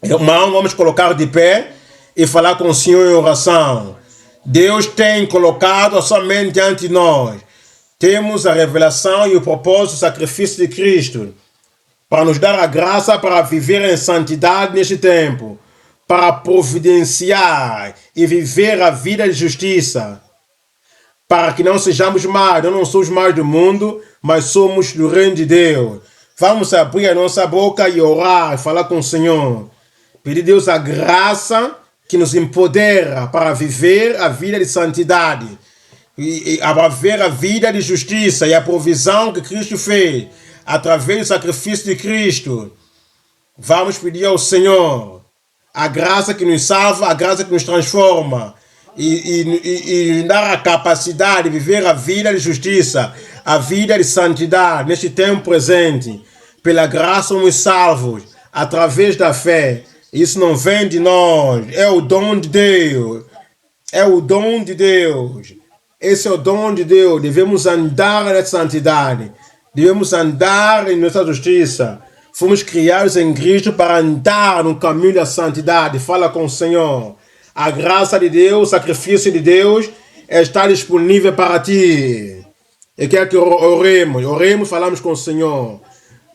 Irmão, vamos colocar de pé e falar com o Senhor em oração. Deus tem colocado a sua mente diante de nós. Temos a revelação e o propósito do sacrifício de Cristo para nos dar a graça para viver em santidade neste tempo, para providenciar e viver a vida de justiça, para que não sejamos mais, nós não somos mais do mundo, mas somos do reino de Deus. Vamos abrir a nossa boca e orar, falar com o Senhor. Pedir a Deus a graça que nos empodera para viver a vida de santidade, para viver a vida de justiça e a provisão que Cristo fez através do sacrifício de Cristo. Vamos pedir ao Senhor a graça que nos salva, a graça que nos transforma e dar a capacidade de viver a vida de justiça, a vida de santidade neste tempo presente. Pela graça somos salvos através da fé. Isso não vem de nós, é o dom de Deus. É o dom de Deus. Esse é o dom de Deus. Devemos andar nessa santidade. Devemos andar em nossa justiça. Fomos criados em Cristo para andar no caminho da santidade. Fala com o Senhor. A graça de Deus, o sacrifício de Deus está disponível para ti. Eu quero que oremos, falamos com o Senhor,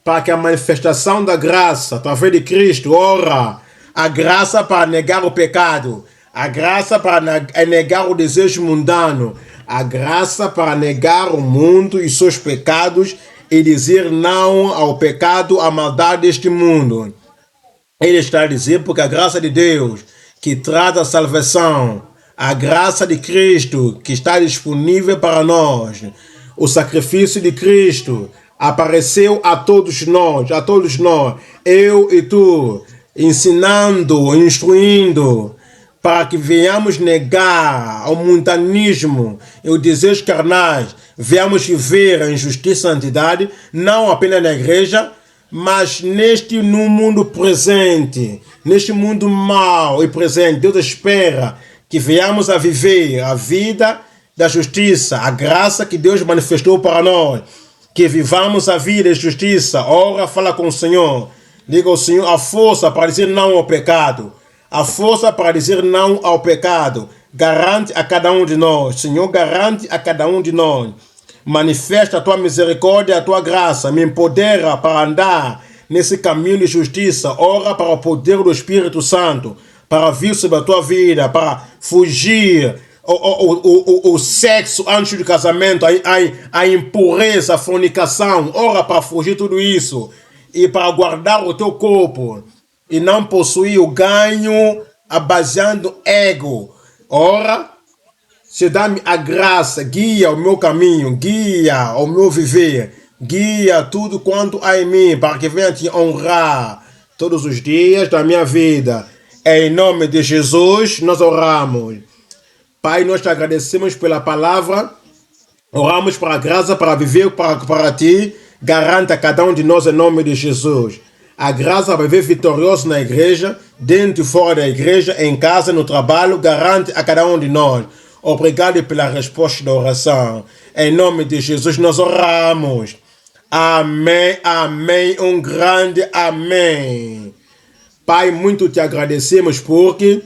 para que a manifestação da graça, através de Cristo, ora, a graça para negar o pecado, a graça para negar o desejo mundano, a graça para negar o mundo e seus pecados e dizer não ao pecado, à maldade deste mundo. Ele está a dizer porque a graça de Deus que traz a salvação, a graça de Cristo que está disponível para nós, o sacrifício de Cristo apareceu a todos nós, eu e tu, ensinando, instruindo, para que venhamos negar o mundanismo e o desejo carnais, venhamos viver a injustiça e a santidade, não apenas na igreja, mas no mundo presente, neste mundo mau e presente. Deus espera que venhamos a viver a vida da justiça, a graça que Deus manifestou para nós, que vivamos a vida de justiça. Ora, fala com o Senhor, diga ao Senhor a força para dizer não ao pecado, a força para dizer não ao pecado. Garante a cada um de nós, Senhor, garante a cada um de nós. Manifesta a tua misericórdia, a tua graça, me empodera para andar nesse caminho de justiça. Ora para o poder do Espírito Santo, para vir sobre a tua vida, para fugir o sexo antes do casamento, a impureza, a fornicação. Ora para fugir tudo isso e para guardar o teu corpo e não possuir o ganho baseando ego. Ora, se dá-me a graça, guia o meu caminho, guia o meu viver, guia tudo quanto há em mim, para que venha te honrar todos os dias da minha vida. Em nome de Jesus, nós oramos. Pai, nós te agradecemos pela palavra, oramos para a graça, para viver para ti, garanta a cada um de nós em nome de Jesus. A graça para viver vitorioso na igreja, dentro e fora da igreja, em casa, no trabalho, garante a cada um de nós. Obrigado pela resposta da oração. Em nome de Jesus nós oramos. Amém, amém, um grande amém. Pai, muito te agradecemos porque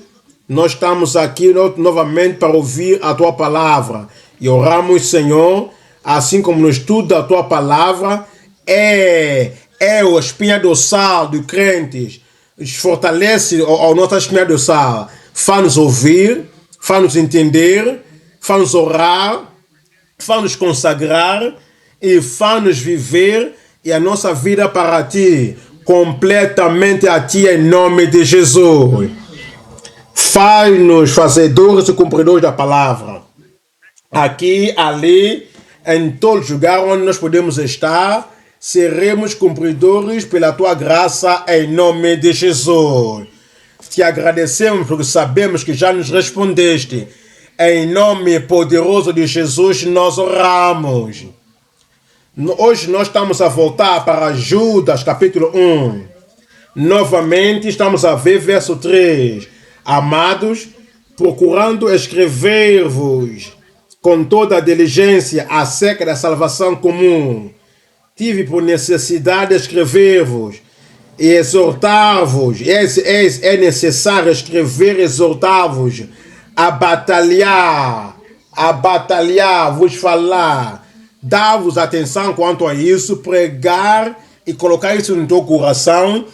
nós estamos aqui novamente para ouvir a tua palavra. E oramos, Senhor, assim como no estudo da tua palavra, é o espinha dorsal dos crentes. Fortalece a nossa espinha dorsal. Faz-nos ouvir, faz-nos entender, faz-nos orar, faz-nos consagrar e faz-nos viver e a nossa vida para ti, completamente a ti em nome de Jesus. Faz-nos fazedores e cumpridores da palavra. Aqui, ali, em todo lugar onde nós podemos estar, seremos cumpridores pela tua graça em nome de Jesus. Te agradecemos porque sabemos que já nos respondeste. Em nome poderoso de Jesus nós oramos. Hoje nós estamos a voltar para Judas capítulo 1. Novamente estamos a ver verso 3. Amados, procurando escrever-vos com toda a diligência acerca da salvação comum, tive por necessidade de escrever-vos e exortar-vos, é necessário escrever, exortar-vos a batalhar, vos falar, dar-vos atenção quanto a isso, pregar e colocar isso no teu coração,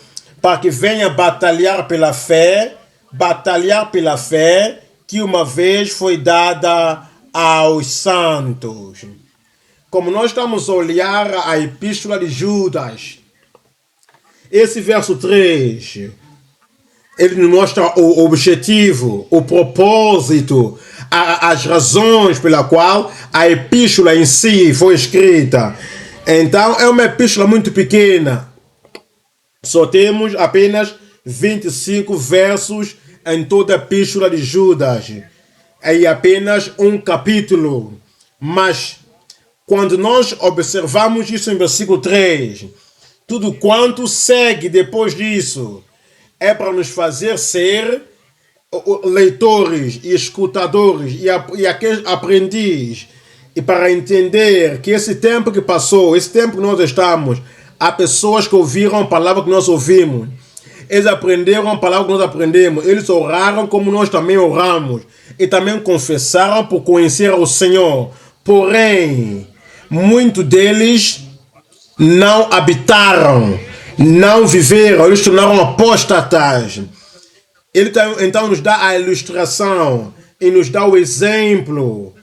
para que venha batalhar pela fé que uma vez foi dada aos santos. Como nós estamos a olhar a epístola de Judas, esse verso 3, ele nos mostra o objetivo, o propósito, as razões pela qual a epístola em si foi escrita. Então, é uma epístola muito pequena. Só temos apenas 25 versos em toda a epístola de Judas. É apenas um capítulo. Mas, quando nós observamos isso em versículo 3, tudo quanto segue depois disso é para nos fazer ser leitores e escutadores e aqueles aprendizes, e para entender que esse tempo que passou, esse tempo que nós estamos, há pessoas que ouviram a palavra que nós ouvimos, eles aprenderam a palavra que nós aprendemos, eles oraram como nós também oramos, e também confessaram por conhecer o Senhor. Porém, muitos deles não habitaram, não viveram, eles tornaram apóstatas. Ele então nos dá a ilustração e nos dá o exemplo.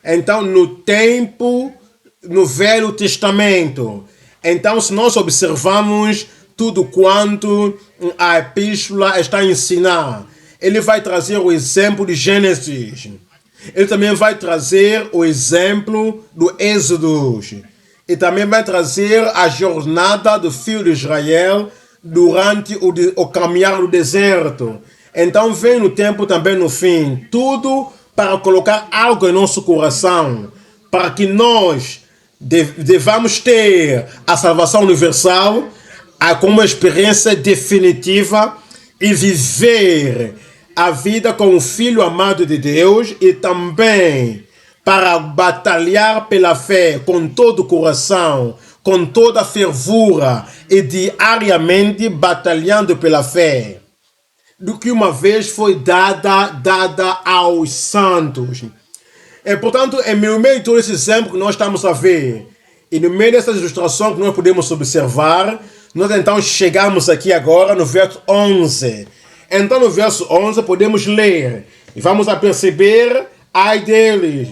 Então, no Velho Testamento, então, se nós observamos tudo quanto a epístola está a ensinar, ele vai trazer o exemplo de Gênesis. Ele também vai trazer o exemplo do Êxodo. E também vai trazer a jornada do filho de Israel durante o caminhar no deserto. Então vem no tempo também no fim. Tudo para colocar algo em nosso coração, para que nós devamos ter a salvação universal como experiência definitiva e viver a vida como filho amado de Deus, e também para batalhar pela fé com todo o coração, com toda a fervura, e diariamente batalhando pela fé, do que uma vez foi dada aos santos. Portanto, em meio de todo esse exemplo que nós estamos a ver, e no meio dessa ilustração que nós podemos observar, nós então chegamos aqui agora no verso 11. Então no verso 11 podemos ler, e vamos a perceber, ai deles,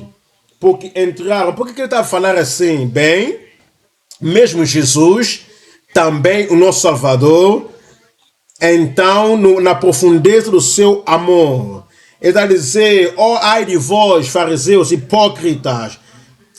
porque entraram. Por que ele está a falar assim? Bem, mesmo Jesus, também o nosso Salvador, então na profundeza do seu amor, ele está a dizer, ai de vós, fariseus hipócritas.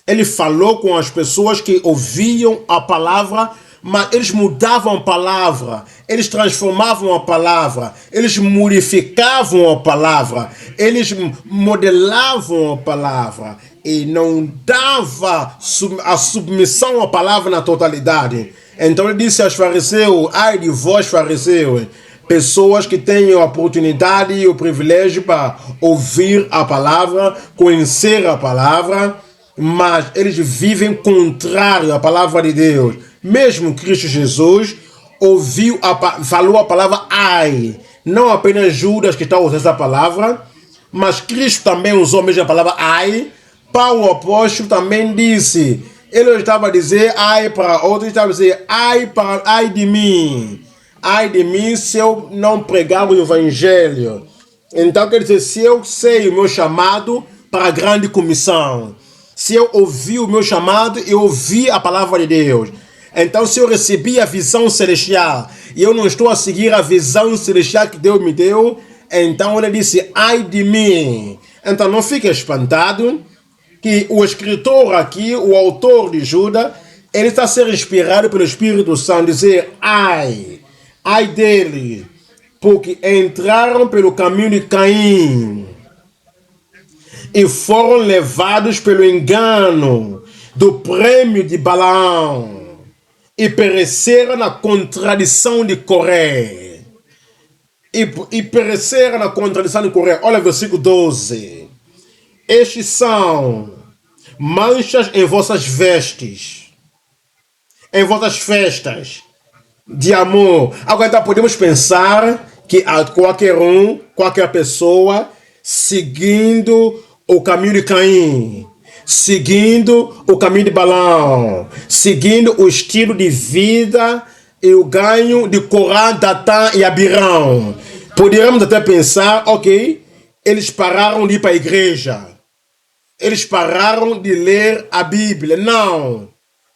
Ele falou com as pessoas que ouviam a palavra, mas eles mudavam a palavra, eles transformavam a palavra, eles modificavam a palavra, eles modelavam a palavra, e não dava a submissão à palavra na totalidade. Então ele disse aos fariseus, ai de vós fariseus, pessoas que têm a oportunidade e o privilégio para ouvir a palavra, conhecer a palavra, mas eles vivem contrário à palavra de Deus. Mesmo Cristo Jesus falou a palavra ai. Não apenas Judas que está usando essa palavra, mas Cristo também usou mesmo a palavra ai. Paulo, o apóstolo, também disse. Ele estava a dizer ai para outros, estava a dizer ai de mim. Ai de mim se eu não pregar o evangelho. Então quer dizer, se eu sei o meu chamado para a grande comissão, se eu ouvi o meu chamado e ouvi a palavra de Deus, então se eu recebi a visão celestial e eu não estou a seguir a visão celestial que Deus me deu, então ele disse, ai de mim. Então não fique espantado que o escritor aqui, o autor de Judas, ele está a ser inspirado pelo Espírito Santo, dizer, ai dele, porque entraram pelo caminho de Caim e foram levados pelo engano do prêmio de Balaão e pereceram na contradição de Coré. E pereceram na contradição de Coré. Olha o versículo 12. Estes são manchas em vossas vestes, em vossas festas, de amor. Agora, então, podemos pensar que qualquer pessoa, seguindo o caminho de Caim, seguindo o caminho de Balaão, seguindo o estilo de vida e o ganho de Corá, Datã e Abirão. Poderíamos até pensar, ok, eles pararam de ir para a igreja. Eles pararam de ler a Bíblia. Não.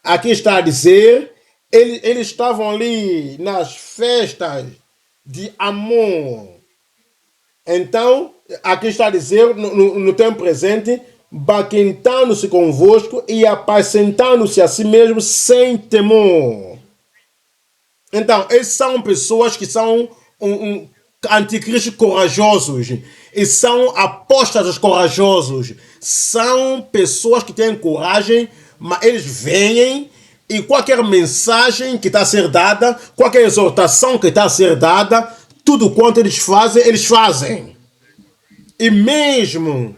Aqui está a dizer, eles estavam ali nas festas de amor. Então, aqui está a dizer, no tempo presente, baquentando-se convosco e apacentando-se a si mesmo sem temor. Então, essas são pessoas que são anticristos corajosos e são apóstolos corajosos. São pessoas que têm coragem, mas eles vêm e qualquer mensagem que está a ser dada, qualquer exortação que está a ser dada, tudo quanto eles fazem. E mesmo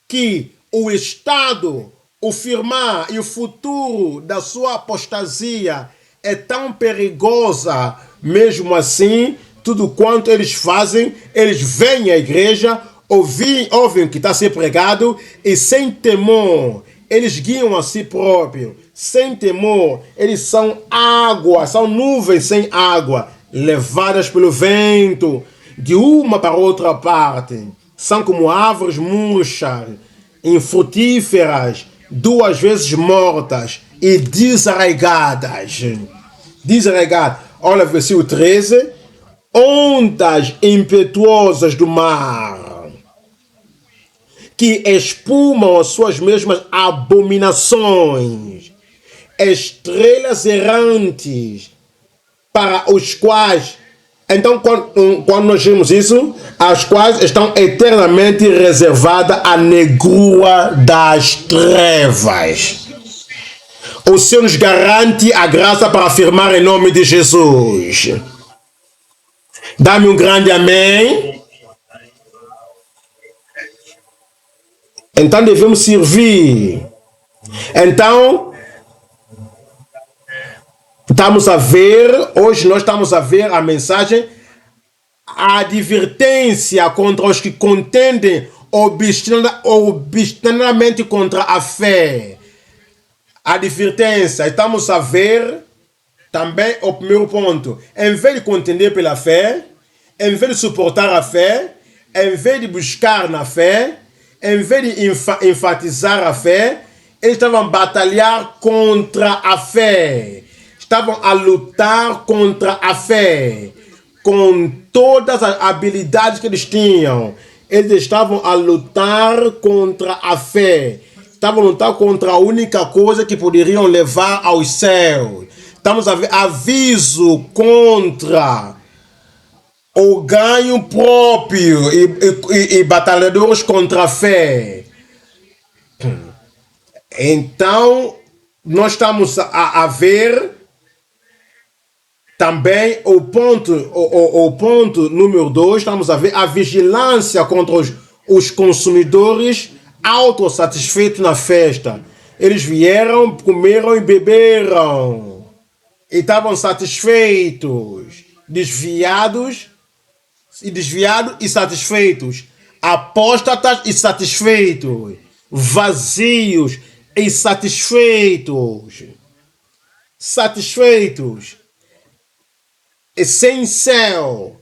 que o estado, o firmar e o futuro da sua apostasia é tão perigosa, mesmo assim, tudo quanto eles fazem, eles vêm à igreja, ouvem o que está a ser pregado e sem temor, eles guiam a si próprios. Sem temor, eles são água, são nuvens sem água, levadas pelo vento de uma para outra parte. São como árvores murchas, infrutíferas, 2 vezes mortas e desarraigadas. Desarraigadas. Olha, versículo 13. Ondas impetuosas do mar, que espumam as suas mesmas abominações, estrelas errantes, para os quais, então quando nós vemos isso, as quais estão eternamente reservadas à negrura das trevas. O Senhor nos garante a graça para afirmar em nome de Jesus. Dá-me um grande amém. Então devemos servir. Então, hoje nós estamos a ver a mensagem, a advertência contra os que contendem obstinadamente contra a fé. A advertência, estamos a ver também o primeiro ponto. Em vez de contender pela fé, em vez de suportar a fé, em vez de buscar na fé, em vez de enfatizar a fé, eles estavam a batalhar contra a fé. Estavam a lutar contra a fé. Com todas as habilidades que eles tinham, eles estavam a lutar contra a fé. Estavam a lutar contra a única coisa que poderiam levar aos céus. Estamos a ver aviso contra o ganho próprio e batalhadores contra a fé. Então, nós estamos a ver também o ponto número 2, estamos a ver a vigilância contra os consumidores autossatisfeitos na festa. Eles vieram, comeram e beberam. E estavam satisfeitos, desviados e satisfeitos, apóstatas e satisfeitos, vazios e satisfeitos, e sem céu,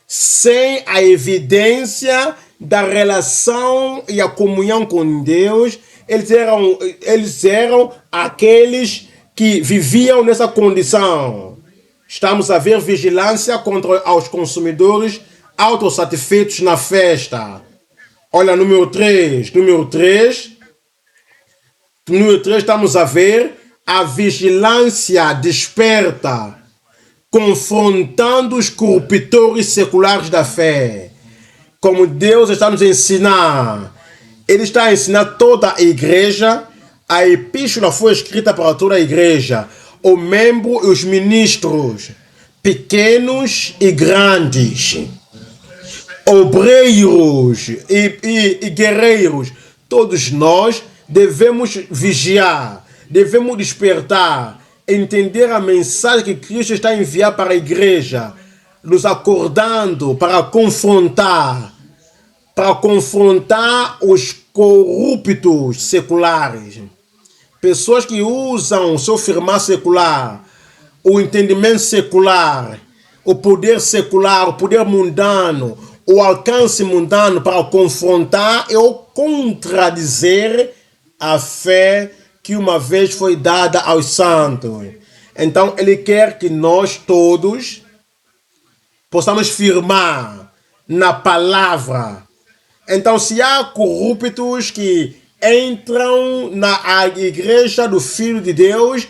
sem a evidência da relação e a comunhão com Deus. Eles eram aqueles que viviam nessa condição. Estamos a ver vigilância contra os consumidores autossatisfeitos na festa. Olha, número 3, estamos a ver a vigilância desperta, confrontando os corruptores seculares da fé. Como Deus está nos ensinar, Ele está a ensinar toda a igreja. A epístola foi escrita para toda a igreja, o membro e os ministros, pequenos e grandes, obreiros e guerreiros. Todos nós devemos vigiar, devemos despertar entender a mensagem que Cristo está enviando para a igreja, nos acordando para confrontar os corruptos seculares, pessoas que usam o seu firmar secular, o entendimento secular, o poder secular, o poder mundano, o alcance mundano para confrontar ou contradizer a fé que uma vez foi dada aos santos. Então ele quer que nós todos possamos firmar na palavra. Então, se há corruptos que entram na igreja do Filho de Deus,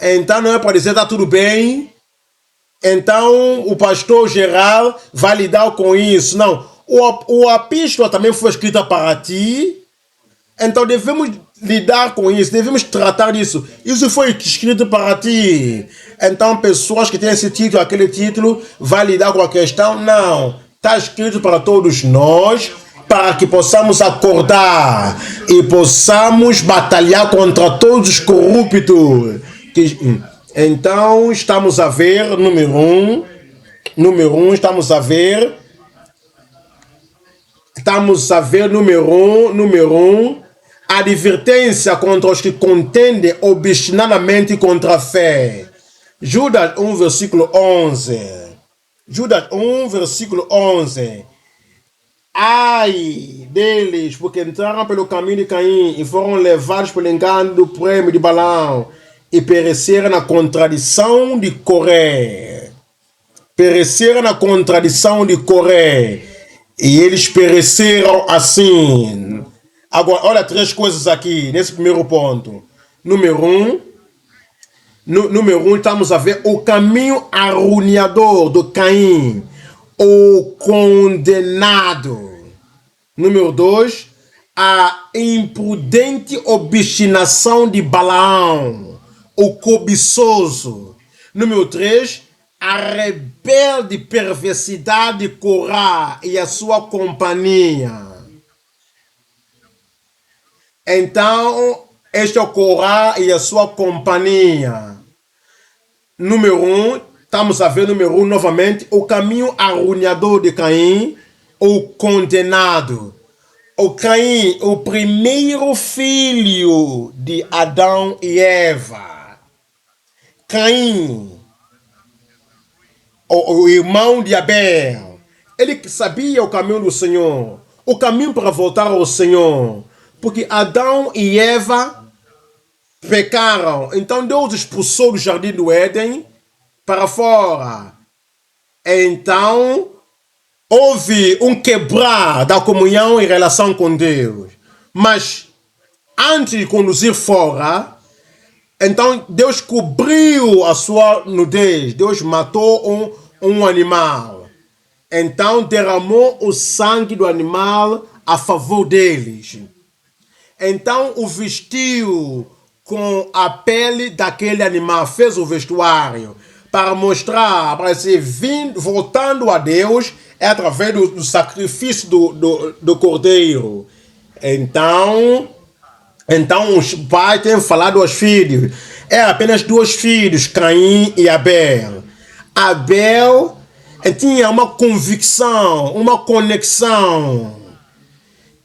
então não é para dizer está tudo bem, então o pastor geral vai lidar com isso. Não, o epístola também foi escrita para ti, então devemos lidar com isso, devemos tratar disso. Isso foi escrito para ti. Então pessoas que têm esse título, aquele título, vai lidar com a questão. Não, está escrito para todos nós, para que possamos acordar e possamos batalhar contra todos os corruptos. Então estamos a ver, número um, estamos a ver, número um, a advertência contra os que contendem obstinadamente contra a fé. Judas 1, versículo 11. Judas 1, versículo 11. Ai deles, porque entraram pelo caminho de Caim e foram levados pelo engano do prêmio de Balaão e pereceram na contradição de Coré. Pereceram na contradição de Coré. E eles pereceram assim. Agora, olha 3 coisas aqui, nesse primeiro ponto. Número um, estamos a ver o caminho arruinador do Caim, o condenado. Número 2, a imprudente obstinação de Balaão, o cobiçoso. Número 3, a rebelde perversidade de Corá e a sua companhia. Então, este é o Corá e a sua companhia. Número 1, estamos a ver número 1 novamente, o caminho arruinador de Caim, o condenado. O Caim, o primeiro filho de Adão e Eva. Caim, o irmão de Abel, ele sabia o caminho do Senhor, o caminho para voltar ao Senhor. Porque Adão e Eva pecaram. Então Deus expulsou do jardim do Éden para fora. Então houve um quebrar da comunhão em relação com Deus. Mas antes de conduzir fora, então Deus cobriu a sua nudez. Deus matou um animal. Então derramou o sangue do animal a favor deles. Então o vestiu com a pele daquele animal, fez o vestuário para mostrar, para ser voltando a Deus, é através do sacrifício do cordeiro. Então os pais têm falado aos filhos, apenas 2 filhos, Caim e Abel. Abel tinha uma convicção, uma conexão,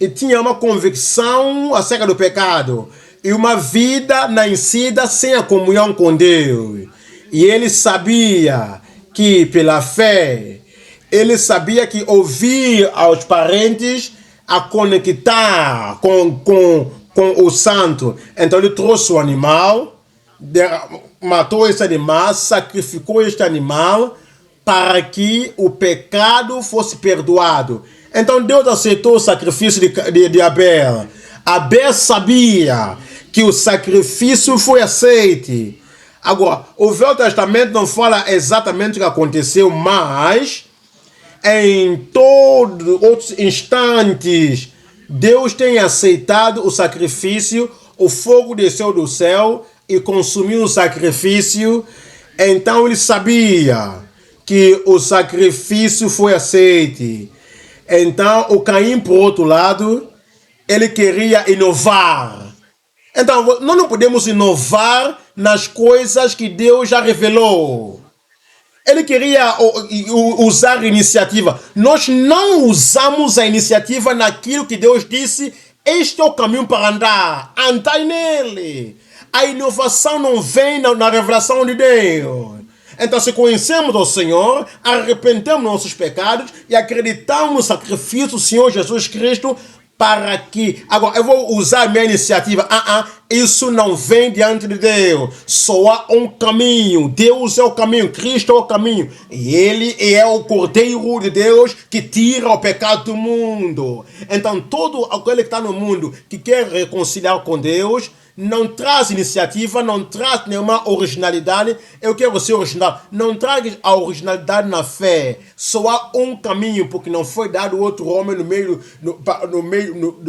e tinha uma convicção acerca do pecado e uma vida nascida sem a comunhão com Deus. E ele sabia que pela fé, ele sabia que ouvir aos parentes a conectar com o santo. Então ele trouxe o animal, matou esse animal, sacrificou este animal para que o pecado fosse perdoado. Então Deus aceitou o sacrifício de Abel. Abel sabia que o sacrifício foi aceito. Agora, o Velho Testamento não fala exatamente o que aconteceu, mas em todos os instantes Deus tem aceitado o sacrifício, o fogo desceu do céu e consumiu o sacrifício. Então ele sabia que o sacrifício foi aceito. Então, o Caim, por outro lado, ele queria inovar. Então, nós não podemos inovar nas coisas que Deus já revelou. Ele queria usar a iniciativa. Nós não usamos a iniciativa naquilo que Deus disse. Este é o caminho para andar. Andai nele. A inovação não vem na revelação de Deus. Então, se conhecemos o Senhor, arrependemos nossos pecados e acreditamos no sacrifício do Senhor Jesus Cristo para que... Agora, eu vou usar a minha iniciativa. Isso não vem diante de Deus. Só há um caminho. Deus é o caminho. Cristo é o caminho. E Ele é o Cordeiro de Deus que tira o pecado do mundo. Então, todo aquele que está no mundo que quer reconciliar com Deus não traz iniciativa, não traz nenhuma originalidade. Eu quero ser original. Não traz a originalidade na fé. Só há um caminho, porque não foi dado outro homem no meio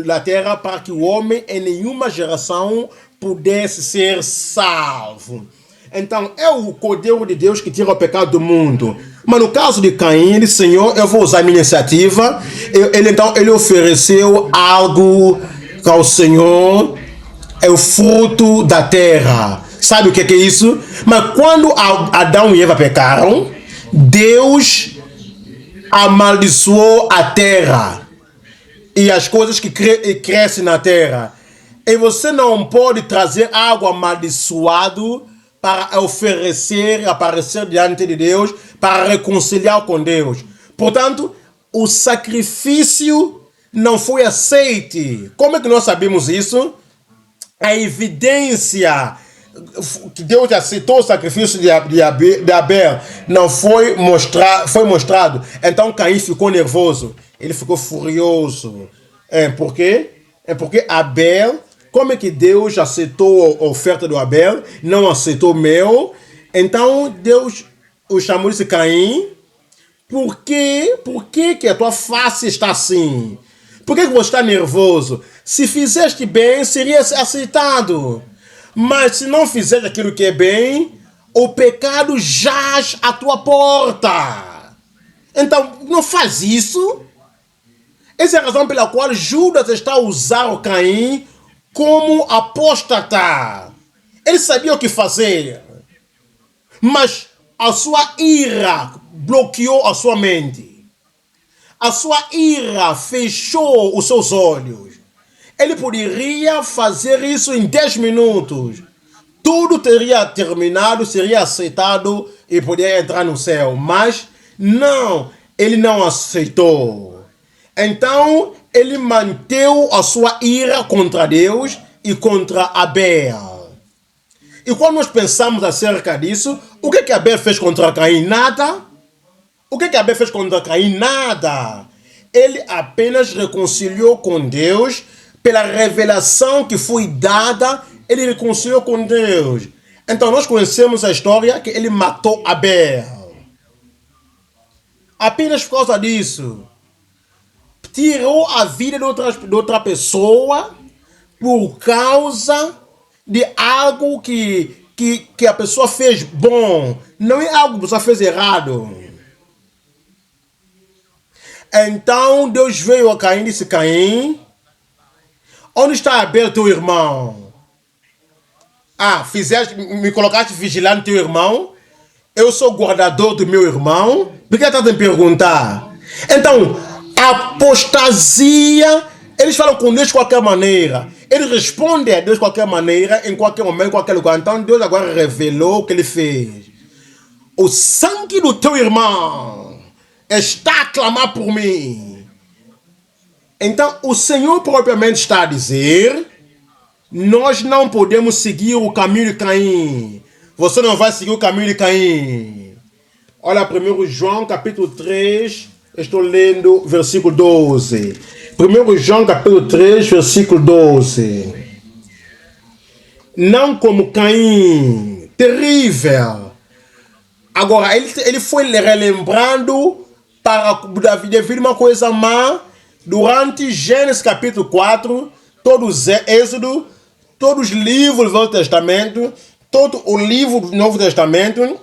da terra para que o homem em nenhuma geração pudesse ser salvo. Então, é o Cordeiro de Deus que tira o pecado do mundo. Mas no caso de Caim, ele disse, Senhor, eu vou usar a minha iniciativa. Então, ele ofereceu algo ao Senhor. É o fruto da terra. Sabe o que é isso? Mas quando Adão e Eva pecaram, Deus amaldiçoou a terra e as coisas que crescem na terra. E você não pode trazer algo amaldiçoado para oferecer, aparecer diante de Deus, para reconciliar com Deus. Portanto, o sacrifício não foi aceito. Como é que nós sabemos isso? A evidência que Deus aceitou o sacrifício de Abel não foi mostrado. Então Caim ficou nervoso. Ele ficou furioso. Por quê? Porque Abel, como é que Deus aceitou a oferta do Abel, não aceitou o meu? Então Deus o chamou de Caim. Por que a tua face está assim? Por que você está nervoso? Se fizeste bem, seria aceitado. Mas se não fizeste aquilo que é bem, o pecado jaz à tua porta. Então, não faz isso. Essa é a razão pela qual Judas está a usar o Caim como apóstata. Ele sabia o que fazer. Mas a sua ira bloqueou a sua mente. A sua ira fechou os seus olhos. Ele poderia fazer isso em 10 minutos. Tudo teria terminado, seria aceitado e poderia entrar no céu. Mas não, ele não aceitou. Então, ele manteve a sua ira contra Deus e contra Abel. E quando nós pensamos acerca disso, o que Abel fez contra Caim? Nada. O que Abel fez contra Caim? Nada. Ele apenas reconciliou com Deus pela revelação que foi dada. Ele reconciliou com Deus. Então nós conhecemos a história que ele matou Abel. Apenas por causa disso. Tirou a vida de outra pessoa por causa de algo que a pessoa fez bom. Não é algo que a pessoa fez errado. Então Deus veio a Caim e disse, Caim, onde está Abel, teu irmão? Me colocaste vigilante teu irmão? Eu sou guardador do meu irmão? Por que está a me perguntar? Então, apostasia, eles falam com Deus de qualquer maneira. Eles respondem a Deus de qualquer maneira, em qualquer momento, em qualquer lugar. Então Deus agora revelou o que ele fez. O sangue do teu irmão está a clamar por mim. Então o Senhor propriamente está a dizer, nós não podemos seguir o caminho de Caim. Você não vai seguir o caminho de Caim. Olha 1 João capítulo 3, estou lendo versículo 12. 1 João capítulo 3, versículo 12. Não como Caim, terrível. Agora, ele foi relembrando para devido uma coisa má. Durante Gênesis capítulo 4, todos Êxodo, todos os livros do Velho Testamento, todo o livro do Novo Testamento,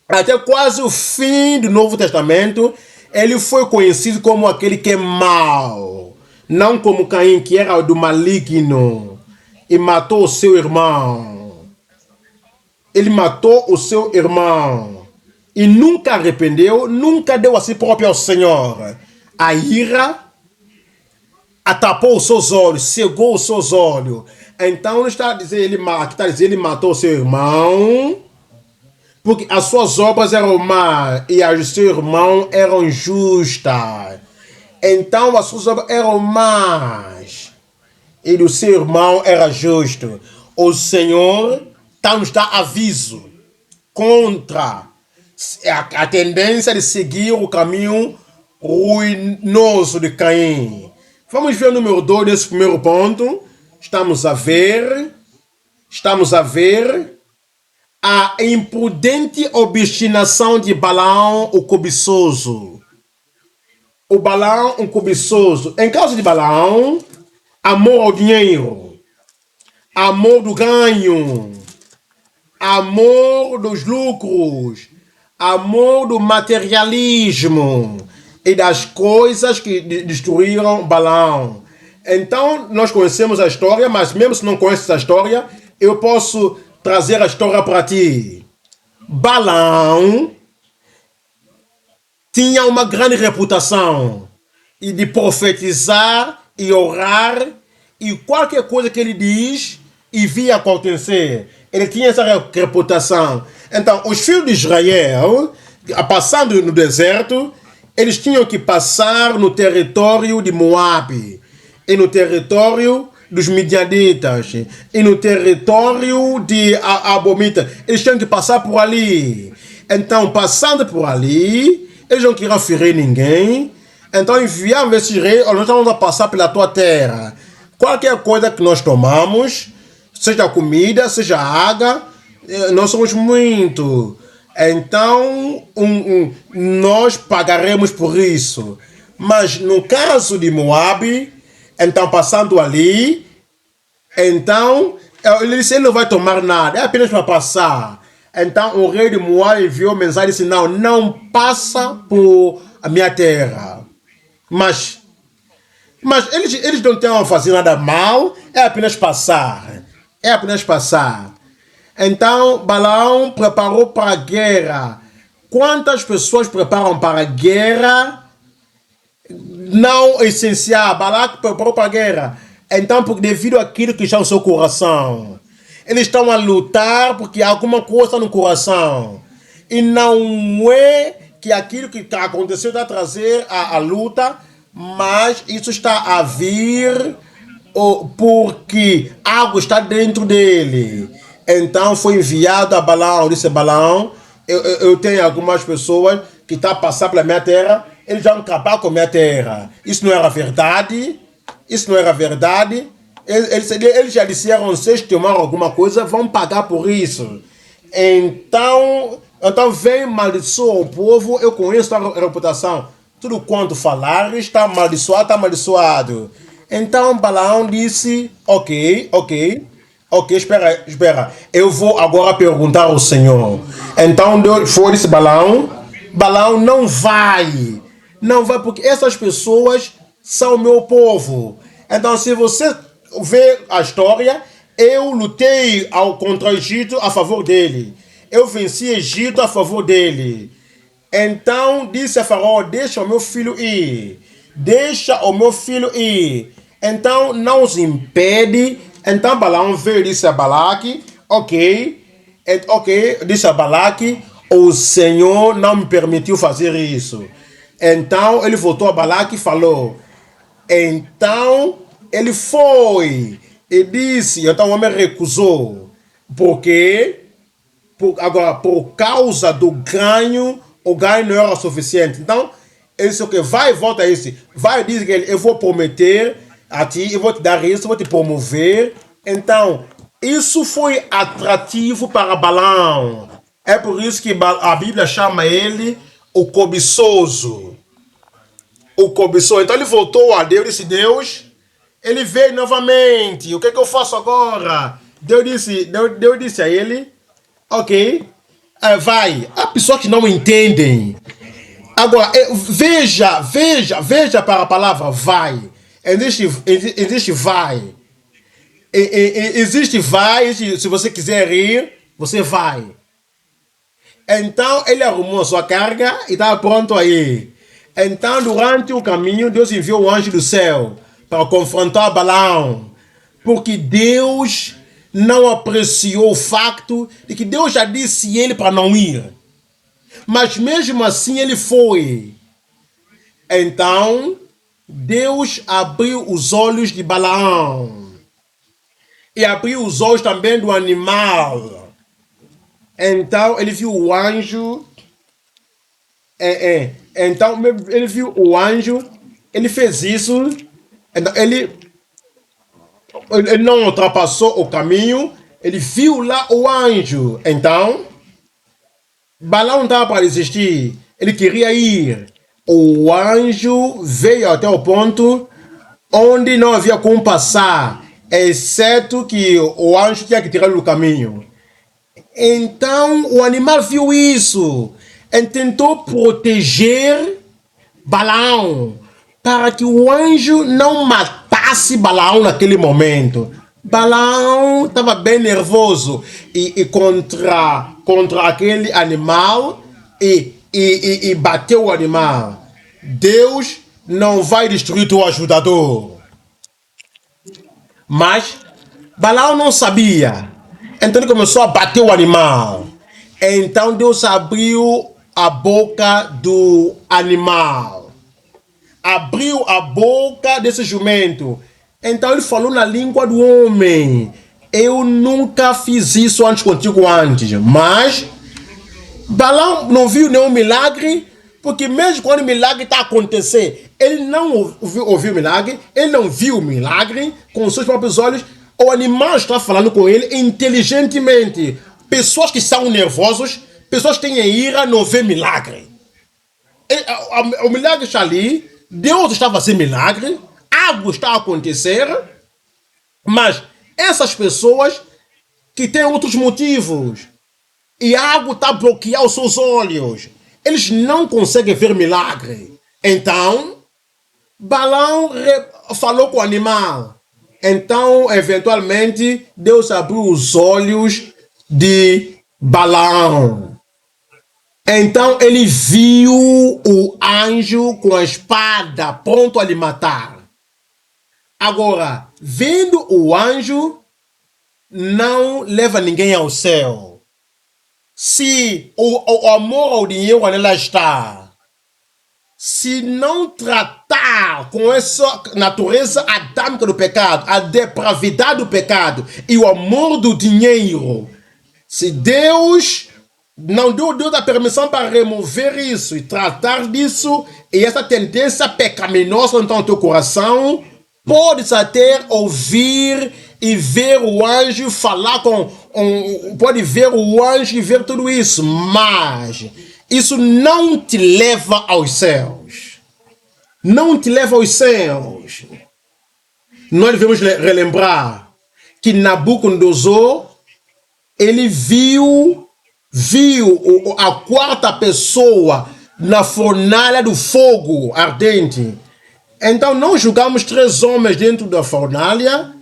até quase o fim do Novo Testamento, ele foi conhecido como aquele que é mau. Não como Caim, que era do maligno e matou o seu irmão. ele matou o seu irmão e nunca arrependeu, nunca deu a si próprio ao Senhor. A ira atrapou os seus olhos, cegou os seus olhos. Então não está a dizer, ele matou seu irmão, porque as suas obras eram más e as do seu irmão eram justas. Então as suas obras eram más e do seu irmão era justo. O Senhor nos dá aviso contra a tendência de seguir o caminho ruinoso de Caim. Vamos ver o número 2 desse primeiro ponto. Estamos a ver a imprudente obstinação de Balaão, o cobiçoso. O Balaão, um cobiçoso. Em causa de Balaão, amor ao dinheiro, amor do ganho, amor dos lucros, amor do materialismo e das coisas que destruíram Balaão. Então, nós conhecemos a história, mas mesmo se não conheces a história, eu posso trazer a história para ti. Balaão tinha uma grande reputação e de profetizar e orar, e qualquer coisa que ele diz e via acontecer. Ele tinha essa reputação. Então, os filhos de Israel, passando no deserto, eles tinham que passar no território de Moabe, e no território dos Midianitas, e no território de Abomitas. Eles tinham que passar por ali. Então, passando por ali, eles não queriam ferir ninguém. Então, enviavam esses reis, nós vamos a passar pela tua terra. Qualquer coisa que nós tomamos, seja comida, seja água, nós somos muito. Então, nós pagaremos por isso. Mas no caso de Moabe, então passando ali, então ele disse, ele não vai tomar nada, é apenas para passar. Então o rei de Moabe enviou mensagem e disse, não passa por a minha terra. Mas eles não estão a fazer nada mal, é apenas passar. É apenas passar. Então Balaão preparou para a guerra. Quantas pessoas preparam para a guerra não essencial? Balaão preparou para a guerra. Então, porque devido àquilo que está no seu coração, eles estão a lutar porque alguma coisa está no coração. E não é que aquilo que aconteceu está a trazer a luta, mas isso está a vir porque algo está dentro dele. Então foi enviado a Balaão. Disse Balaão, eu tenho algumas pessoas que estão a passar pela minha terra, eles vão acabar com a minha terra. Isso não era verdade. Isso não era verdade. Eles já disseram, se eles tomaram alguma coisa, vão pagar por isso. Então vem maldiçoar o povo. Eu conheço a reputação. Tudo quanto falar está amaldiçoado, está amaldiçoado. Então Balaão disse, ok, espera. Eu vou agora perguntar ao Senhor. Então Deus foi, disse Balaão, não vai porque essas pessoas são meu povo. Então, se você ver a história, eu lutei contra o Egito a favor dele. Eu venci o Egito a favor dele. Então, disse a Faraó, deixa o meu filho ir. Então, não os impede. Então, Balaão veio e disse a Balaque, ok, disse a Balaque, o Senhor não me permitiu fazer isso. Então, ele voltou a Balaque e falou. Então, ele foi e disse, então o homem recusou. Por quê? Por causa do ganho, o ganho não era suficiente. Então, ele disse, ok, vai e volta a isso. Vai e diz que eu vou prometer a ti, eu vou te dar isso, eu vou te promover. Então, isso foi atrativo para Balaão. É por isso que a Bíblia chama ele o cobiçoso. Então ele voltou a Deus e disse, Deus, ele veio novamente, o que eu faço agora? Deus disse a ele, ok, vai. Há pessoas que não entendem. Agora, veja para a palavra vai. Existe vai. Existe vai, se você quiser ir, você vai. Então ele arrumou sua carga e estava pronto a ir. Então, durante o caminho, Deus enviou o anjo do céu para confrontar Balaão, porque Deus não apreciou o facto de que Deus já disse ele para não ir. Mas mesmo assim ele foi. Então, Deus abriu os olhos de Balaão e abriu os olhos também do animal. Então ele viu o anjo. Então ele viu o anjo. Ele fez isso. Então, ele não ultrapassou o caminho. Ele viu lá o anjo. Então Balaão não estava para desistir. Ele queria ir. O anjo veio até o ponto onde não havia como passar, exceto que o anjo tinha que tirar do caminho. Então o animal viu isso e tentou proteger Balaão para que o anjo não matasse Balaão naquele momento. Balaão estava bem nervoso e contra aquele animal e bateu o animal. Deus não vai destruir teu ajudador. Mas Balaão não sabia. Então ele começou a bater o animal. Então Deus abriu a boca do animal. Abriu a boca desse jumento. Então ele falou na língua do homem. Eu nunca fiz isso antes contigo antes. Mas Balaão não viu nenhum milagre, porque mesmo quando o milagre está a acontecer, ele não ouviu o milagre, ele não viu o milagre com os seus próprios olhos. O animal está falando com ele inteligentemente. Pessoas que são nervosos, pessoas que têm ira, não vê milagre. O milagre está ali, Deus está fazendo milagre, algo está a acontecer, mas essas pessoas que têm outros motivos e algo está a bloquear os seus olhos, eles não conseguem ver milagre. Então, Balaão falou com o animal. Então, eventualmente, Deus abriu os olhos de Balaão. Então, ele viu o anjo com a espada pronto a lhe matar. Agora, vendo o anjo, não leva ninguém ao céu. Se o amor ao dinheiro onde ela está, se não tratar com essa natureza adâmica do pecado, a depravidade do pecado e o amor do dinheiro, se Deus não deu a permissão para remover isso e tratar disso, e essa tendência pecaminosa no teu coração, podes até ouvir e ver o anjo falar pode ver o anjo e ver tudo isso, mas isso não te leva aos céus. Não te leva aos céus. Nós devemos relembrar que Nabucodonosor, ele viu a quarta pessoa na fornalha do fogo ardente. Então não julgamos 3 homens dentro da fornalha.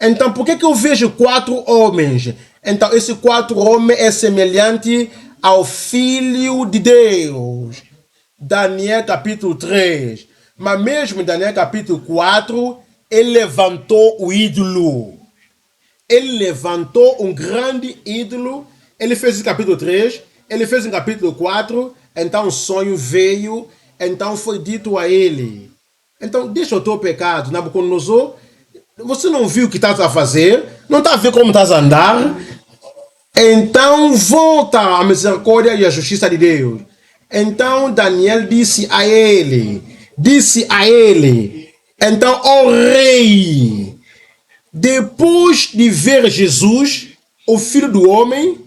Então por que eu vejo 4 homens? Então esse 4 homens é semelhante ao Filho de Deus. Daniel capítulo 3. Mas mesmo em Daniel capítulo 4, ele levantou o ídolo. Ele levantou um grande ídolo. Ele fez em capítulo 3, ele fez em capítulo 4, então o sonho veio, então foi dito a ele. Então deixa o teu pecado, Nabucodonosor, você não viu o que estás a fazer, não está a ver como estás a andar, então volta à misericórdia e à justiça de Deus. Então Daniel disse a ele, então, ó rei, depois de ver Jesus, o Filho do Homem,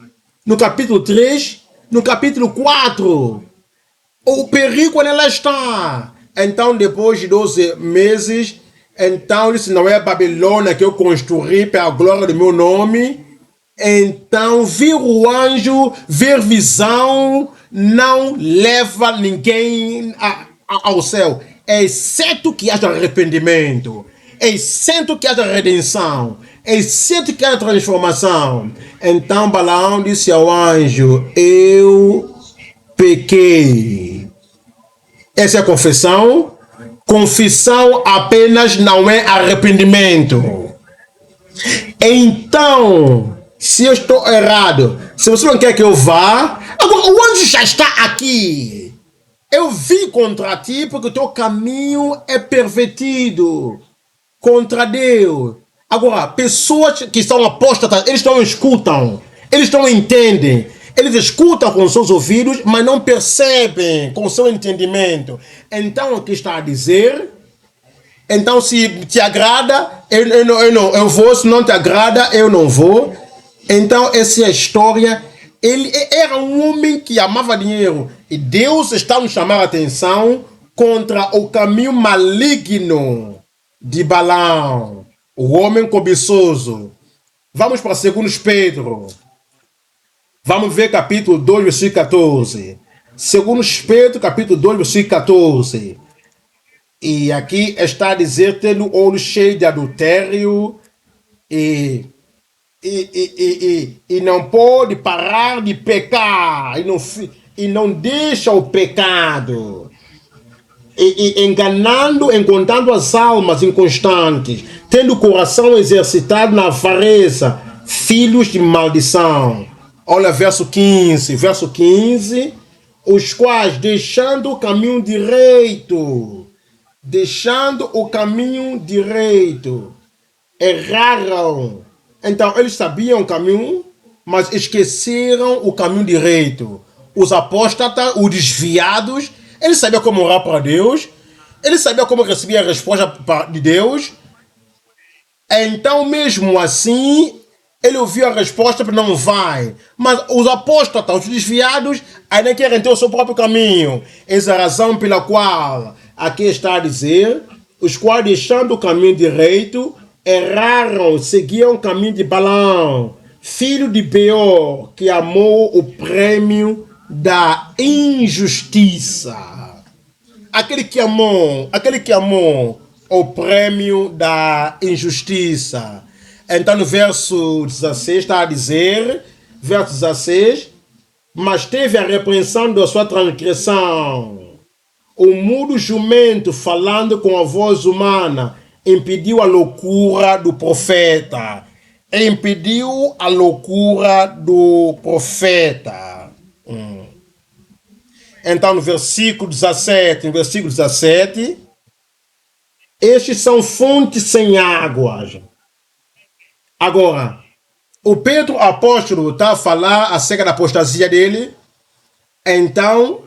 no capítulo 3, no capítulo 4, o perigo onde ela está. Então, depois de 12 meses, então, disse, não é a Babilônia que eu construí para a glória do meu nome. Então, vir o anjo, ver visão, não leva ninguém ao céu, exceto que haja arrependimento. e sente que haja redenção, e sente que haja transformação. Então Balaão disse ao anjo: eu pequei. Essa é a confissão. Confissão apenas não é arrependimento. Então, se eu estou errado, se você não quer que eu vá, agora o anjo já está aqui. Eu vim contra ti porque o teu caminho é pervertido contra Deus. Agora, pessoas que estão apóstatas, eles não escutam, eles não entendem. Eles escutam com seus ouvidos, mas não percebem com seu entendimento. Então, o que está a dizer? Então, se te agrada, eu vou. Se não te agrada, eu não vou. Então, essa é a história. Ele era um homem que amava dinheiro. E Deus está nos chamando a atenção contra o caminho maligno de Balaão, o homem cobiçoso. Vamos para 2 Pedro. Vamos ver capítulo 2, versículo 14. 2 Pedro, capítulo 2, versículo 14. E aqui está a dizer: tendo olho cheio de adultério e não pode parar de pecar, e não deixa o pecado, encontrando as almas inconstantes, tendo o coração exercitado na avareza, filhos de maldição. Olha verso 15, os quais, deixando o caminho direito, erraram. Então, eles sabiam o caminho, mas esqueceram o caminho direito. Os apóstatas, os desviados, eles sabiam como orar para Deus, eles sabiam como receber a resposta de Deus. Então, mesmo assim, ele ouviu a resposta, mas não vai. Mas os apóstatas, os desviados, ainda querem ter o seu próprio caminho. Essa é a razão pela qual aqui está a dizer: os quais, deixando o caminho direito, erraram, seguiam o caminho de Balaão, filho de Beor, que amou o prêmio da injustiça. Aquele que amou o prêmio da injustiça. Então no verso 16 está a dizer, verso 16: mas teve a repreensão da sua transgressão. O mudo jumento, falando com a voz humana, impediu a loucura do profeta. Então, no versículo 17, estes são fontes sem águas. Agora, o Pedro apóstolo está a falar acerca da apostasia dele. Então,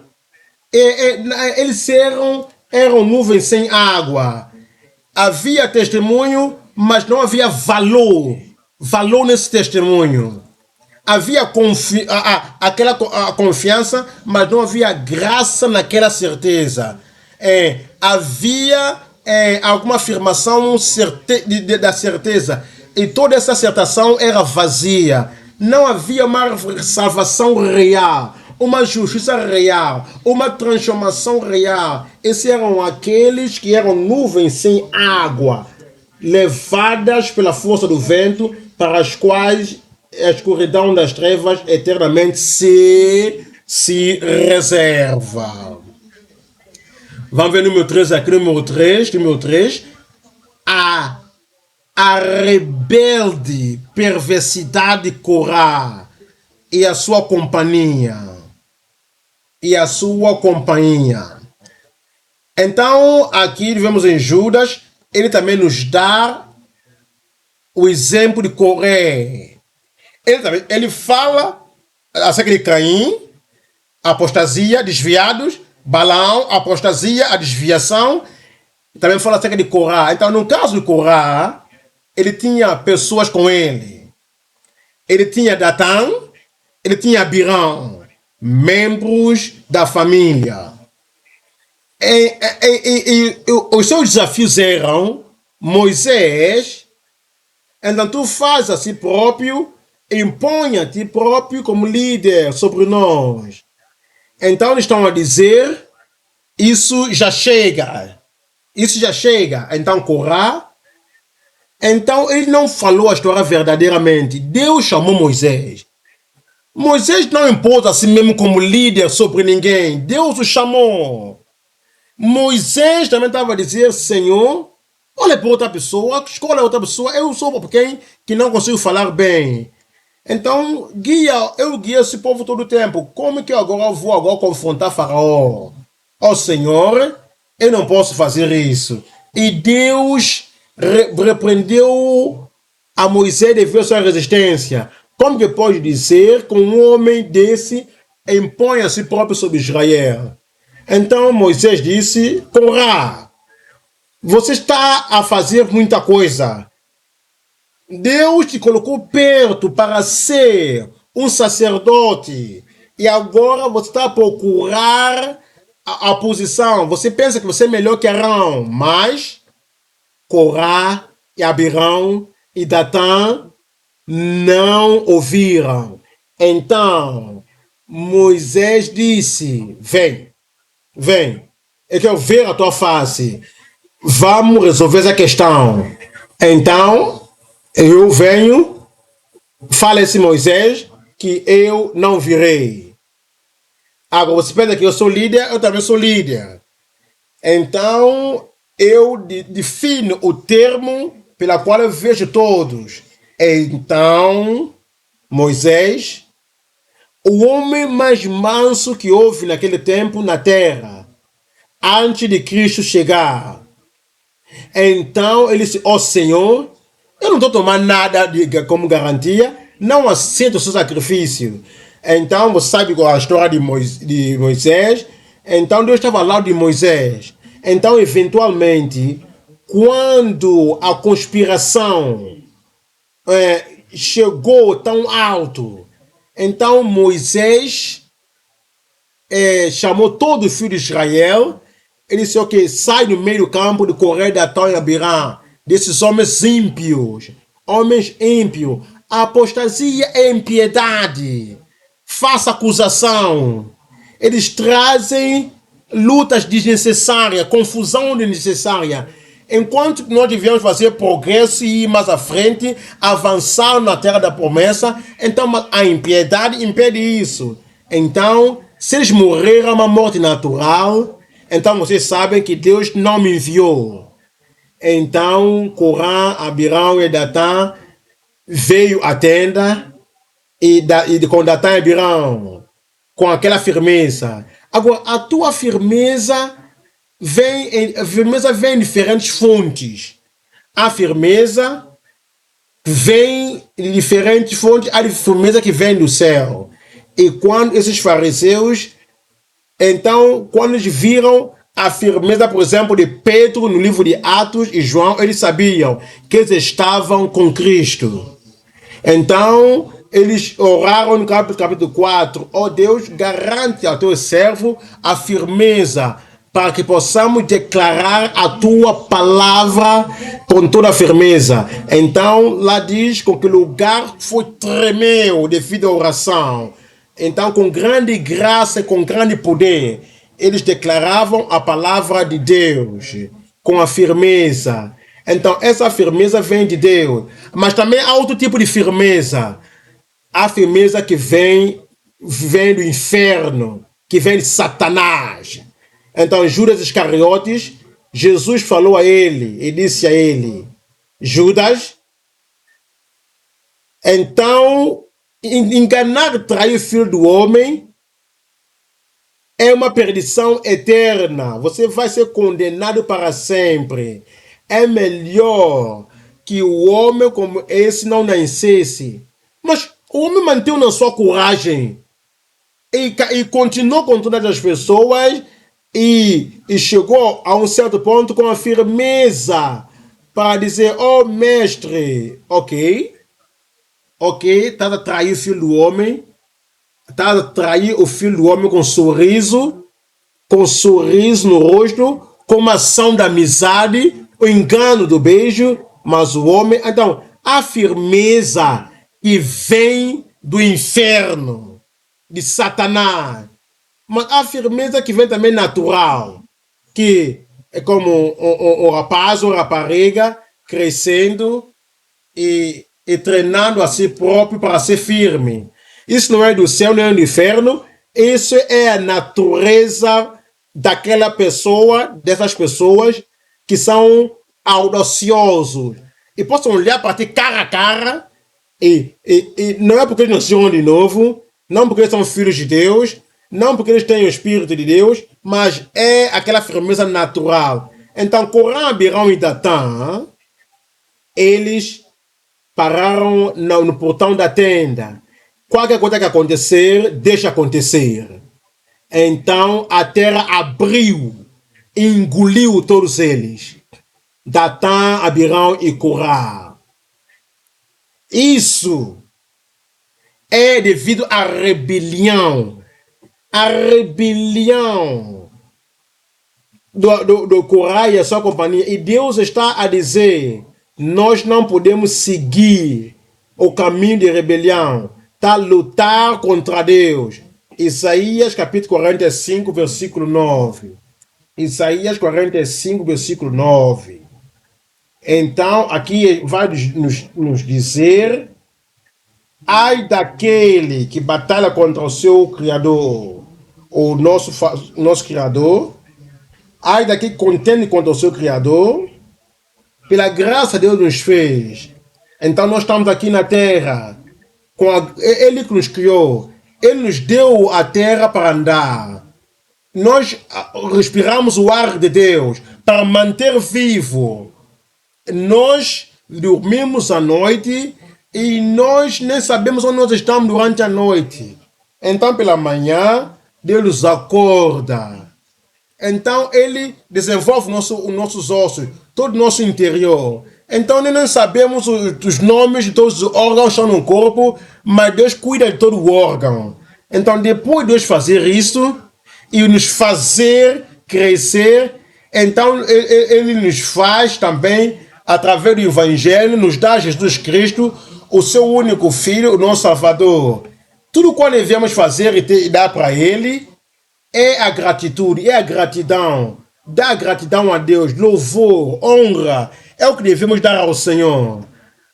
eles eram nuvens sem água. Havia testemunho, mas não havia valor nesse testemunho. Havia aquela confiança, mas não havia graça naquela certeza. Havia alguma afirmação da certeza, e toda essa acertação era vazia. Não havia uma salvação real, uma justiça real, uma transformação real. Esses eram aqueles que eram nuvens sem água, levadas pela força do vento, para as quais a escuridão das trevas eternamente se reserva. Vamos ver número 3 aqui, número 3. A rebelde perversidade de Corá e a sua companhia. Então, aqui vemos em Judas, ele também nos dá o exemplo de Coré. Ele fala acerca de Caim, apostasia, desviados; Balaão, apostasia, a desviação. Também fala acerca de Corá. Então, no caso de Corá, ele tinha pessoas com ele. Ele tinha Datã, ele tinha Abirão, membros da família. E os seus desafios eram: Moisés, então tu faz a si próprio, impõe a ti próprio como líder sobre nós. Então eles estão a dizer: isso já chega. Então Corá Então ele não falou a história verdadeiramente. Deus chamou Moisés. Moisés não impôs a si mesmo como líder sobre ninguém. Deus o chamou. Moisés também estava a dizer, Senhor, olha para outra pessoa, escolha outra pessoa, eu sou por quem que não consigo falar bem. Então, eu guio esse povo todo o tempo. Como que eu vou agora confrontar Faraó? Ó Senhor, eu não posso fazer isso. E Deus repreendeu a Moisés devido à sua resistência. Como que pode dizer que um homem desse impõe a si próprio sobre Israel? Então Moisés disse, Corá, você está a fazer muita coisa. Deus te colocou perto para ser um sacerdote. E agora você está a procurar a posição. Você pensa que você é melhor que Arão. Mas Corá e Abirão e Datã não ouviram. Então Moisés disse, vem, eu quero ver a tua face. Vamos resolver essa questão. Então, eu venho, fala-se Moisés, que eu não virei. Agora, você pensa que eu sou líder, eu também sou líder. Então, eu defino o termo pela qual eu vejo todos. Então, Moisés, o homem mais manso que houve naquele tempo na terra, antes de Cristo chegar. Então ele disse, ó Senhor, eu não estou tomando nada como garantia, não aceito o seu sacrifício. Então você sabe qual é a história de Moisés. Então Deus estava ao lado de Moisés. Então eventualmente, quando a conspiração chegou tão alto, então Moisés chamou todo o filho de Israel. Ele disse, ok, sai do meio do campo de correr da Datã e Abirã, desses homens ímpios. Homens ímpios. A apostasia é impiedade. Faça acusação. Eles trazem lutas desnecessárias, confusão desnecessária. Enquanto nós devemos fazer progresso e ir mais à frente, avançar na terra da promessa, então a impiedade impede isso. Então, se eles morreram uma morte natural, então vocês sabem que Deus não me enviou. Então, Corá, Abirão e Datã veio à tenda e com Datã e Abirão, com aquela firmeza. Agora, a tua firmeza vem em diferentes fontes. A firmeza vem de diferentes fontes, a firmeza que vem do céu. E quando esses fariseus, então, quando eles viram a firmeza, por exemplo, de Pedro no livro de Atos e João, eles sabiam que eles estavam com Cristo. Então, eles oraram no capítulo 4, ó Deus, garante ao teu servo a firmeza, para que possamos declarar a tua palavra com toda a firmeza. Então, lá diz com que o lugar foi tremeu devido à oração. Então, com grande graça e com grande poder, eles declaravam a palavra de Deus com a firmeza. Então, essa firmeza vem de Deus. Mas também há outro tipo de firmeza. A firmeza que vem do inferno, que vem de Satanás. Então, Judas Iscariotes, Jesus falou a ele e disse a ele, Judas, então, enganar, trair o filho do homem é uma perdição eterna. Você vai ser condenado para sempre. É melhor que o homem como esse não nascesse. Mas o homem manteve na sua coragem e continuou com todas as pessoas e chegou a um certo ponto com a firmeza para dizer, oh mestre, ok, está a trair o filho do homem, está a trair o filho do homem com sorriso no rosto, com uma ação da amizade, o engano do beijo, mas o homem, então, a firmeza que vem do inferno, de Satanás, mas a firmeza que vem também natural, que é como um rapaz ou rapariga crescendo e treinando a si próprio para ser firme. Isso não é do céu, não é do inferno. Isso é a natureza daquela pessoa, dessas pessoas que são audaciosos e possam olhar para ti cara a cara e não é porque eles nasceram de novo, não porque eles são filhos de Deus, não porque eles têm o Espírito de Deus, mas é aquela firmeza natural. Então, Corã, Abirão e Datã, eles pararam no portão da tenda. Qualquer coisa que acontecer, deixa acontecer. Então a terra abriu e engoliu todos eles. Datã, Abirão e Corá. Isso é devido à rebelião. A rebelião do Corá e a sua companhia. E Deus está a dizer: nós não podemos seguir o caminho de rebelião, tá? Lutar contra Deus. Isaías capítulo 45, versículo 9. Isaías 45, versículo 9. Então, aqui vai nos dizer: ai daquele que batalha contra o seu Criador, o nosso Criador, ai daquele que contende contra o seu Criador, pela graça Deus nos fez. Então nós estamos aqui na terra, Ele que nos criou, Ele nos deu a terra para andar. Nós respiramos o ar de Deus para manter vivo. Nós dormimos à noite e nós nem sabemos onde nós estamos durante a noite. Então pela manhã, Deus nos acorda. Então ele desenvolve os nossos ossos, todo o nosso interior. Então nós não sabemos os nomes de todos os órgãos que estão no corpo, mas Deus cuida de todo o órgão. Então depois de Deus fazer isso e nos fazer crescer, então ele nos faz também, através do Evangelho, nos dá Jesus Cristo, o seu único Filho, o nosso Salvador. Tudo quanto devemos fazer e dar para ele é a gratitude, é a gratidão. Dar gratidão a Deus, louvor, honra, é o que devemos dar ao Senhor.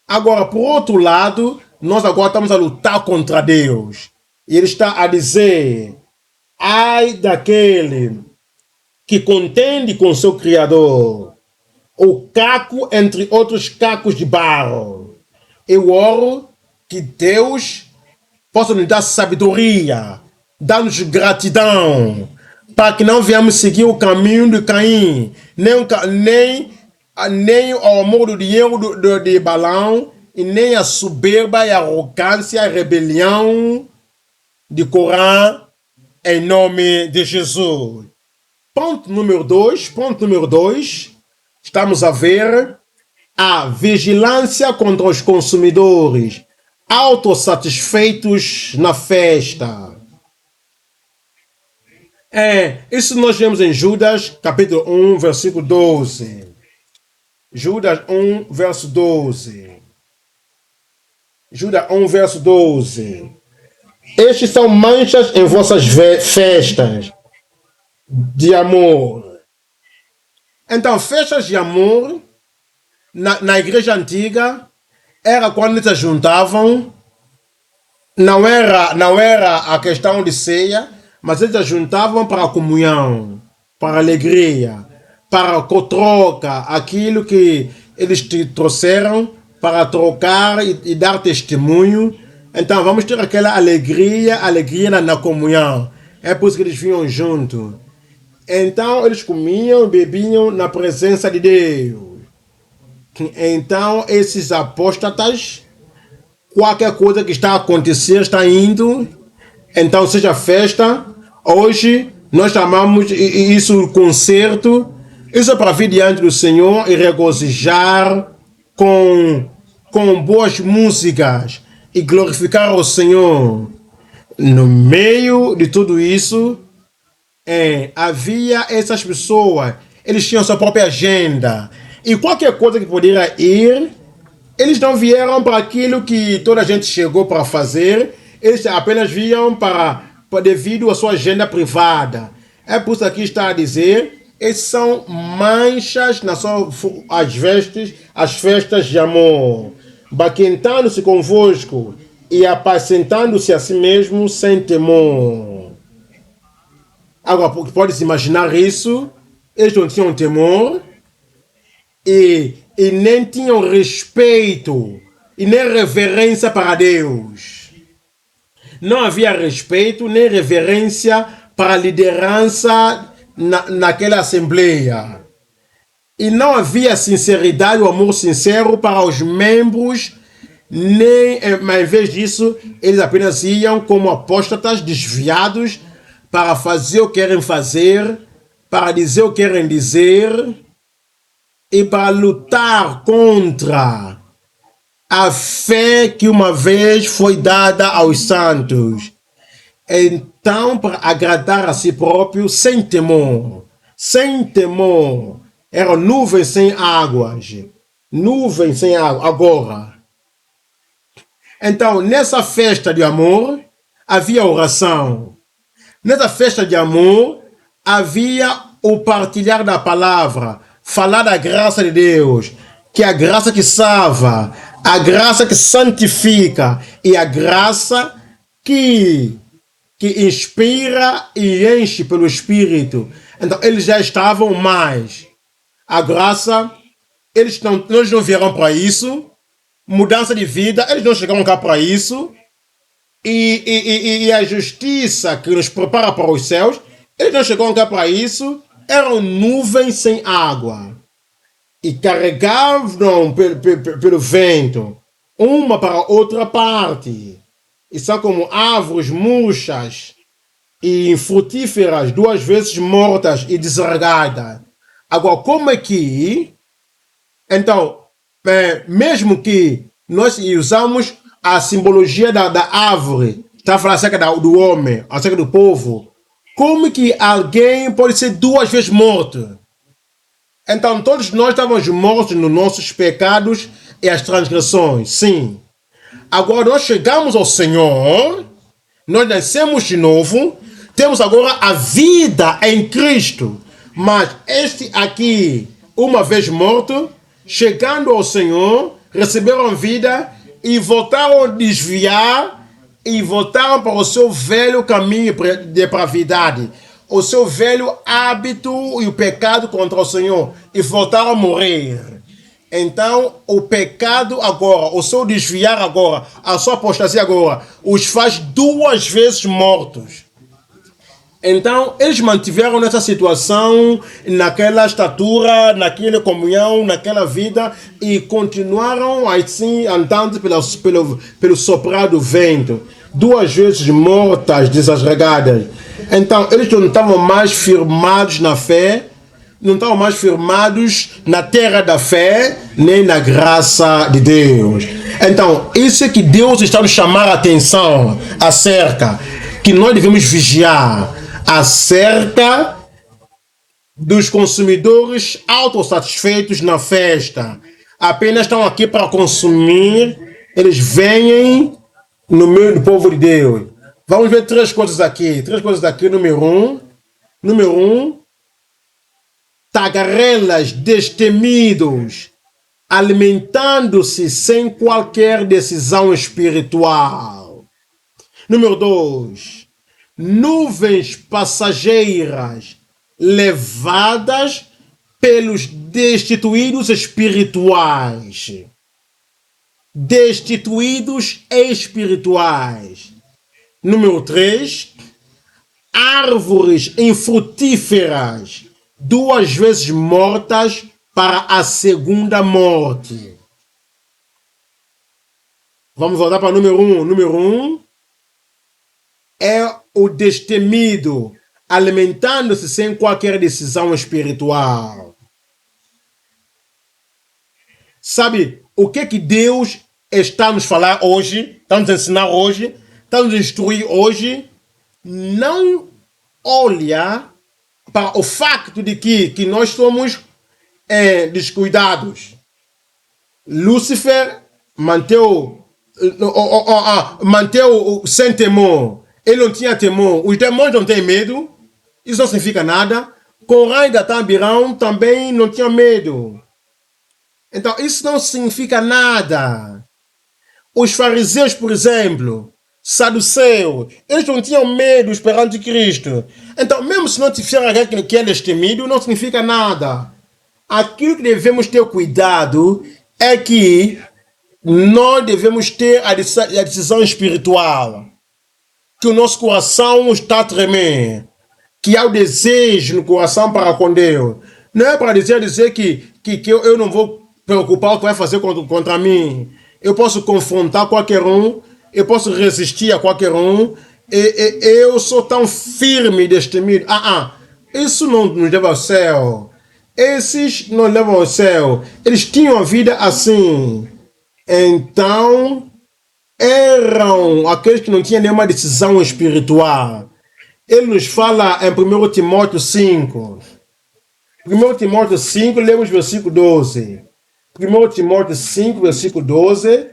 Agora, por outro lado, nós agora estamos a lutar contra Deus. E Ele está a dizer: ai daquele que contende com seu Criador, o caco entre outros cacos de barro. Eu oro que Deus possa nos dar sabedoria, dar-nos gratidão, para que não venhamos seguir o caminho de Caim, nem o amor do dinheiro de Balaão, e nem a soberba e a arrogância, a rebelião de Corã, em nome de Jesus. Ponto número 2, estamos a ver a vigilância contra os consumidores autossatisfeitos na festa. Isso nós vemos em Judas, capítulo 1, versículo 12. Judas 1, verso 12. Judas 1, verso 12. Estes são manchas em vossas festas de amor. Então, festas de amor, na igreja antiga, era quando eles se juntavam, não era a questão de ceia, mas eles se juntavam para a comunhão, para a alegria, para a troca, aquilo que eles te trouxeram para trocar e dar testemunho. Então vamos ter aquela alegria na comunhão. É por isso que eles vinham juntos. Então eles comiam e bebiam na presença de Deus. Então esses apóstatas, qualquer coisa que está a acontecer, está indo, então seja festa, hoje nós chamamos isso concerto, isso é para vir diante do Senhor e regozijar com boas músicas e glorificar o Senhor. No meio de tudo isso, havia essas pessoas, eles tinham sua própria agenda, e qualquer coisa que poderia ir, eles não vieram para aquilo que toda a gente chegou para fazer, eles apenas vinham devido à sua agenda privada. É por isso que aqui está a dizer: esses são manchas nas suas as festas de amor. baquentando-se convosco e apacentando-se a si mesmo sem temor. Agora, pode-se imaginar isso, eles não tinham temor e nem tinham respeito e nem reverência para Deus. Não havia respeito nem reverência para a liderança naquela assembleia. E não havia sinceridade ou amor sincero para os membros, mas em vez disso, eles apenas iam como apóstatas desviados para fazer o que querem fazer, para dizer o que querem dizer e para lutar contra a fé que uma vez foi dada aos santos. Então, para agradar a si próprio, sem temor, eram nuvens sem águas, nuvens sem água. Agora, então, nessa festa de amor, havia oração. Nessa festa de amor, havia o partilhar da palavra, falar da graça de Deus, que é a graça que salva, a graça que santifica e a graça que inspira e enche pelo Espírito. Então, eles já estavam mais. A graça, eles não vieram para isso. Mudança de vida, eles não chegaram cá para isso. E a justiça que nos prepara para os céus, eles não chegaram cá para isso. Eram nuvens sem água. E carregavam pelo vento, uma para outra parte. E são como árvores murchas e infrutíferas, 2 vezes mortas e desarraigadas. Agora, como é que... Então, mesmo que nós usamos a simbologia da árvore, está a falar acerca do homem, acerca do povo, como que alguém pode ser 2 vezes morto? Então, todos nós estávamos mortos nos nossos pecados e as transgressões, sim. Agora nós chegamos ao Senhor, nós nascemos de novo, temos agora a vida em Cristo. Mas este aqui, uma vez morto, chegando ao Senhor, receberam vida e voltaram a desviar e voltaram para o seu velho caminho de depravidade, o seu velho hábito e o pecado contra o Senhor, e voltaram a morrer. Então, o pecado agora, o seu desviar agora, a sua apostasia agora, os faz 2 vezes mortos. Então, eles mantiveram nessa situação, naquela estatura, naquela comunhão, naquela vida, e continuaram assim, andando pelo soprar do vento. 2 vezes mortas, desarraigadas. Então, eles não estavam mais firmados na fé, não estavam mais firmados na terra da fé, nem na graça de Deus. Então, isso é que Deus está nos chamando a atenção acerca, que nós devemos vigiar acerca dos consumidores autossatisfeitos na festa. Apenas estão aqui para consumir, eles vêm no meio do povo de Deus. Vamos ver 3 coisas aqui. Número um, tagarelas destemidos, alimentando-se sem qualquer decisão espiritual. Número 2, nuvens passageiras levadas pelos destituídos espirituais. Destituídos espirituais. Número 3, árvores infrutíferas, 2 vezes mortas para a segunda morte. Vamos voltar para o número 1. Número 1 é o destemido, alimentando-se sem qualquer decisão espiritual. Sabe o que Deus está nos falar hoje, está nos ensinar hoje, está nos instruir hoje? Não olha para o facto de que nós somos descuidados. Lúcifer manteve sem temor. Ele não tinha temor. Os demônios não têm medo. Isso não significa nada. Corã e Datã Abiram também não tinham medo. Então, isso não significa nada. Os fariseus, por exemplo, saduceus, eles não tinham medo perante Cristo. Então, mesmo se não tiver alguém que é destemido, não significa nada. Aquilo que devemos ter cuidado é que nós devemos ter a decisão espiritual. Que o nosso coração está a tremer. Que há o desejo no coração para com Deus. Não é para dizer que eu não vou preocupar o que vai fazer contra mim. Eu posso confrontar qualquer um. Eu posso resistir a qualquer um. Eu sou tão firme e destemido. Isso não nos leva ao céu. Esses não levam ao céu. Eles tinham a vida assim. Então, eram aqueles que não tinham nenhuma decisão espiritual. Ele nos fala em 1 Timóteo 5. 1 Timóteo 5, lemos versículo 12. 1 Timóteo 5, versículo 12.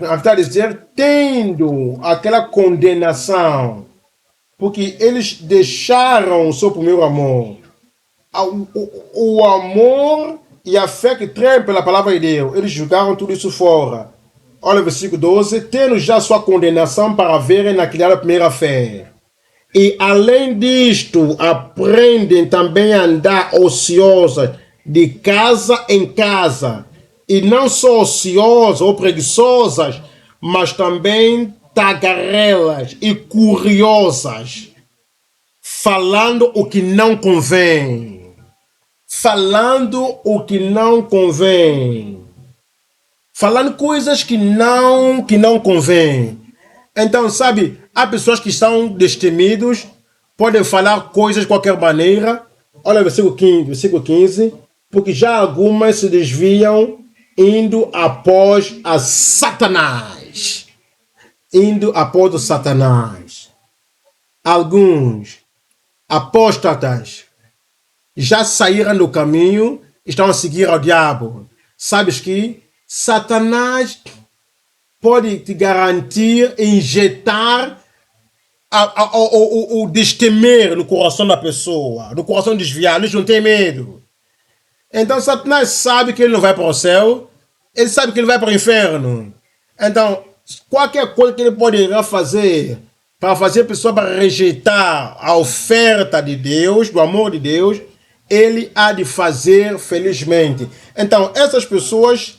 Está a dizer, tendo aquela condenação, porque eles deixaram o seu primeiro amor. O amor e a fé que treme pela palavra de Deus, eles jogaram tudo isso fora. Olha o versículo 12, tendo já sua condenação para verem naquela primeira fé. E além disto, aprendem também a andar ociosas de casa em casa. E não só ociosas ou preguiçosas, mas também tagarelas e curiosas, falando o que não convém. Falando o que não convém. Falando coisas que não convém. Então, sabe, há pessoas que estão destemidos, podem falar coisas de qualquer maneira. Olha o versículo 15, porque já algumas se desviam indo após a Satanás. Indo após o Satanás. Alguns apóstatas já saíram do caminho, estão a seguir ao diabo. Sabes que Satanás pode te garantir injetar o destemer no coração da pessoa, no coração desviado. Eles não têm medo. Então Satanás sabe que ele não vai para o céu, ele sabe que ele vai para o inferno. Então, qualquer coisa que ele poderá fazer para fazer a pessoa para rejeitar a oferta de Deus, do amor de Deus, ele há de fazer felizmente. Então, essas pessoas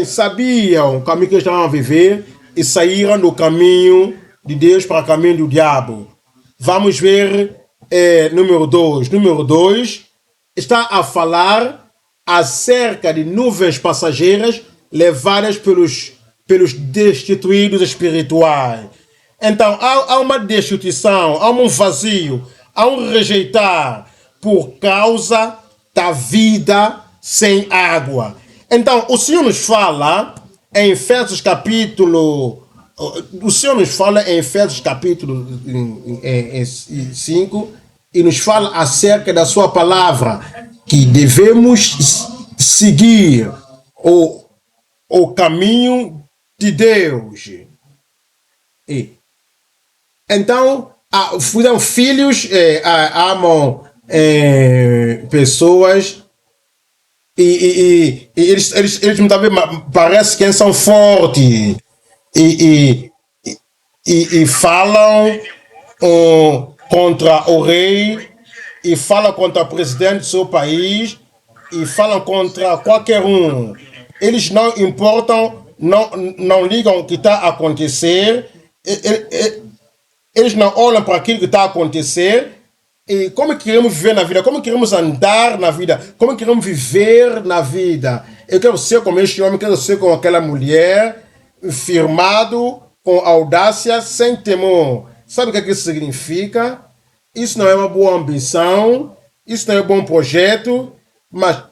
sabiam o caminho que eles estavam a viver e saíram do caminho de Deus para o caminho do diabo. Vamos ver número 2. Número 2 está a falar acerca de nuvens passageiras levadas pelos destituídos espirituais. Então, há uma destituição, há um vazio, há um rejeitar por causa da vida sem água. Então, o Senhor nos fala em Efésios capítulo 5 e nos fala acerca da sua palavra, que devemos seguir o caminho de Deus. Então, filhos amam pessoas e eles também parece que são fortes e falam contra o rei e falam contra o presidente do seu país e falam contra qualquer um. Eles não importam, não ligam o que está a acontecer. Eles não olham para aquilo que está a acontecer. E como queremos viver na vida? Como queremos andar na vida? Como queremos viver na vida? Eu quero ser como este homem, quero ser como aquela mulher, firmado, com audácia, sem temor. Sabe o que isso significa? Isso não é uma boa ambição, isso não é um bom projeto, mas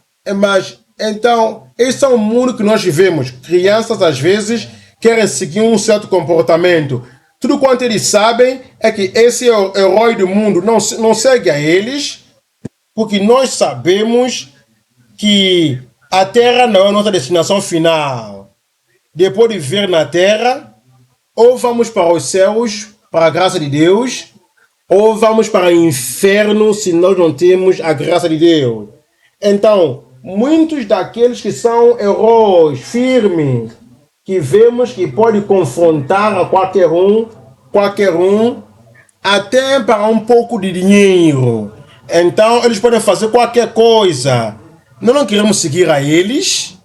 então, esse é o mundo que nós vivemos. Crianças, às vezes, querem seguir um certo comportamento. Tudo quanto eles sabem é que esse é o herói do mundo, não segue a eles, porque nós sabemos que a Terra não é a nossa destinação final. Depois de viver na Terra, ou vamos para os céus, para a graça de Deus, ou vamos para o inferno se nós não temos a graça de Deus. Então, muitos daqueles que são heróis, firmes, que vemos que pode confrontar a qualquer um, até para um pouco de dinheiro. Então, eles podem fazer qualquer coisa. Nós não queremos seguir a eles.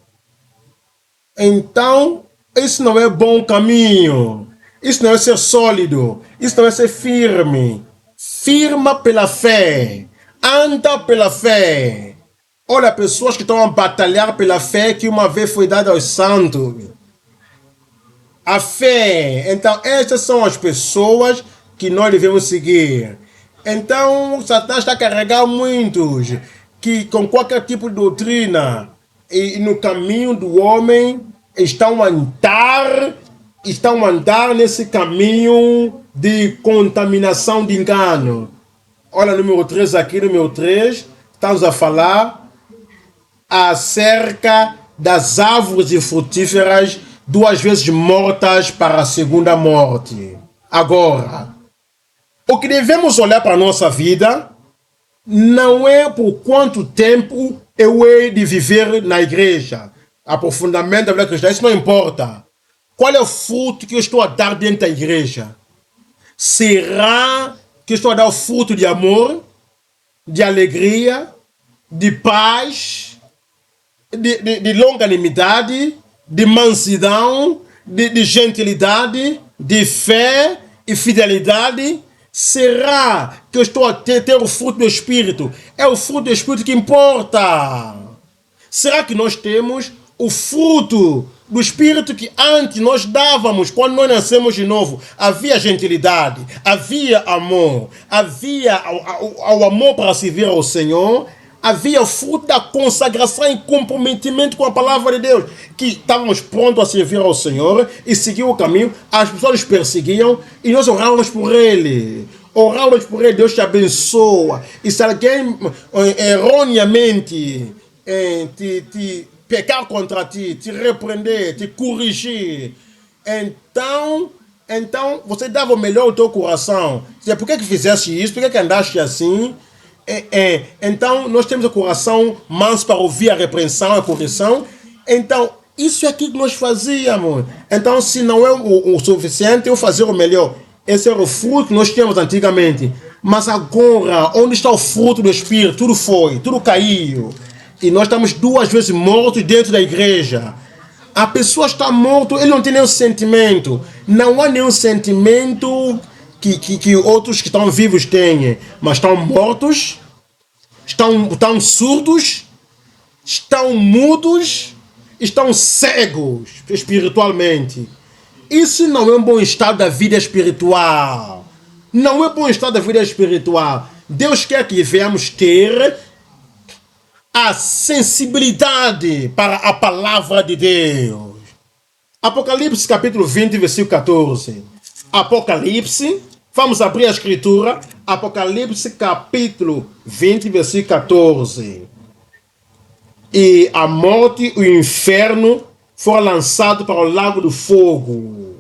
Então, isso não é bom caminho. Isso não é ser sólido. Isso não é ser firme. Firma pela fé. Anda pela fé. Olha, pessoas que estão a batalhar pela fé que uma vez foi dada aos santos. A fé. Então, essas são as pessoas que nós devemos seguir. Então, Satanás está a carregar muitos que com qualquer tipo de doutrina e no caminho do homem estão a andar nesse caminho de contaminação de engano. Olha, número 3 aqui, número 3, estamos a falar acerca das árvores frutíferas 2 vezes mortas para a segunda morte. Agora, o que devemos olhar para a nossa vida não é por quanto tempo eu hei de viver na igreja, aprofundamento da vida cristã, isso não importa. Qual é o fruto que eu estou a dar dentro da igreja? Será que eu estou a dar o fruto de amor, de alegria, de paz, de longanimidade, de mansidão, de gentilidade, de fé e fidelidade? Será que eu estou a ter o fruto do Espírito? É o fruto do Espírito que importa. Será que nós temos o fruto do Espírito que antes nós dávamos quando nós nascemos de novo? Havia gentilidade, havia amor, havia o amor para servir ao Senhor, havia o fruto da consagração e comprometimento com a palavra de Deus, que estávamos prontos a servir ao Senhor e seguir o caminho. As pessoas nos perseguiam e nós orávamos por ele. Orávamos por ele, Deus te abençoa. E se alguém erroneamente te pecar contra ti, te repreender, te corrigir, então você dava o melhor do teu coração. Por que fizeste isso? Por que andaste assim? Então nós temos o coração manso para ouvir a repreensão, a correção. Então isso é aquilo que nós fazíamos. Então, se não é o suficiente, eu fazer o melhor. Esse era o fruto que nós tínhamos antigamente. Mas agora, onde está o fruto do Espírito? Tudo caiu. E nós estamos 2 vezes mortos dentro da igreja. A pessoa está morta, ele não tem nenhum sentimento. Não há nenhum sentimento que outros que estão vivos têm. Mas estão mortos, estão surdos, estão mudos, estão cegos espiritualmente. Isso não é um bom estado da vida espiritual. Não é bom estado da vida espiritual. Deus quer que venhamos ter a sensibilidade para a palavra de Deus. Apocalipse capítulo 20, versículo 14. Apocalipse, vamos abrir a escritura. Apocalipse capítulo 20, versículo 14. E a morte e o inferno foram lançados para o lago do fogo.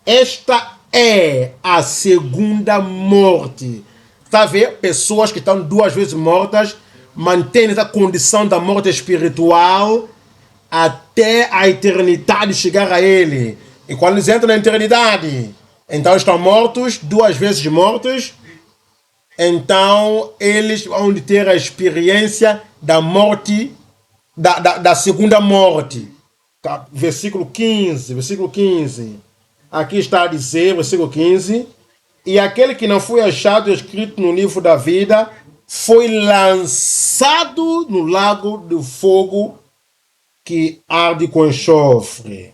Esta é a segunda morte. Está a ver? Pessoas que estão 2 vezes mortas mantêm essa condição da morte espiritual até a eternidade chegar a ele. E quando eles entram na eternidade, então estão mortos, 2 vezes mortos. Então eles vão ter a experiência da morte, da segunda morte. Versículo 15. Aqui está a dizer, versículo 15. E aquele que não foi achado escrito no livro da vida foi lançado no lago do fogo que arde com enxofre.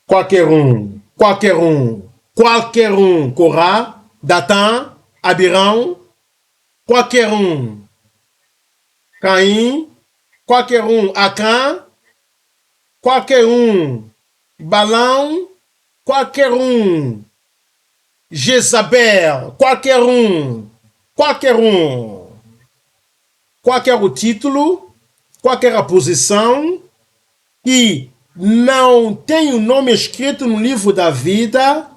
Qualquer um. Corá, Datã, Abirão, qualquer um. Caim, qualquer um. Acã, qualquer um. Balão, qualquer um. Jezabel, qualquer um. Qualquer o título, qualquer a posição, e não tem o nome escrito no livro da vida,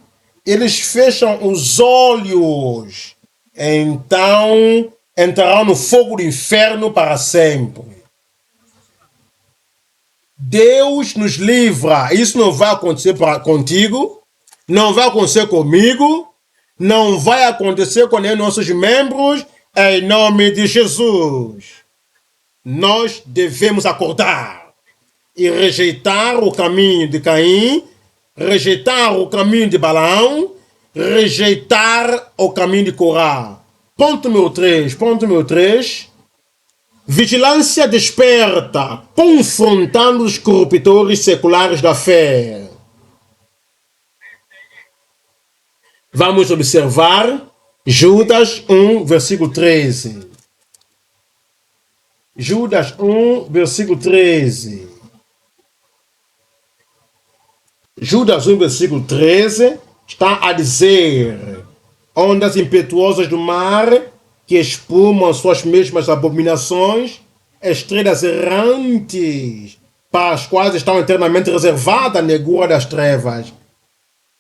eles fecham os olhos. Então entrarão no fogo do inferno para sempre. Deus nos livra. Isso não vai acontecer contigo, não vai acontecer comigo, não vai acontecer com nenhum dos nossos membros, em nome de Jesus. Nós devemos acordar e rejeitar o caminho de Caim, rejeitar o caminho de Balaão, rejeitar o caminho de Corá. Ponto número 3. Vigilância desperta, confrontando os corruptores seculares da fé. Vamos observar Judas 1, versículo 13. Judas 1, versículo 13. Judas 1, versículo 13 está a dizer: ondas impetuosas do mar que espumam suas mesmas abominações, estrelas errantes, para as quais estão eternamente reservadas a negura das trevas.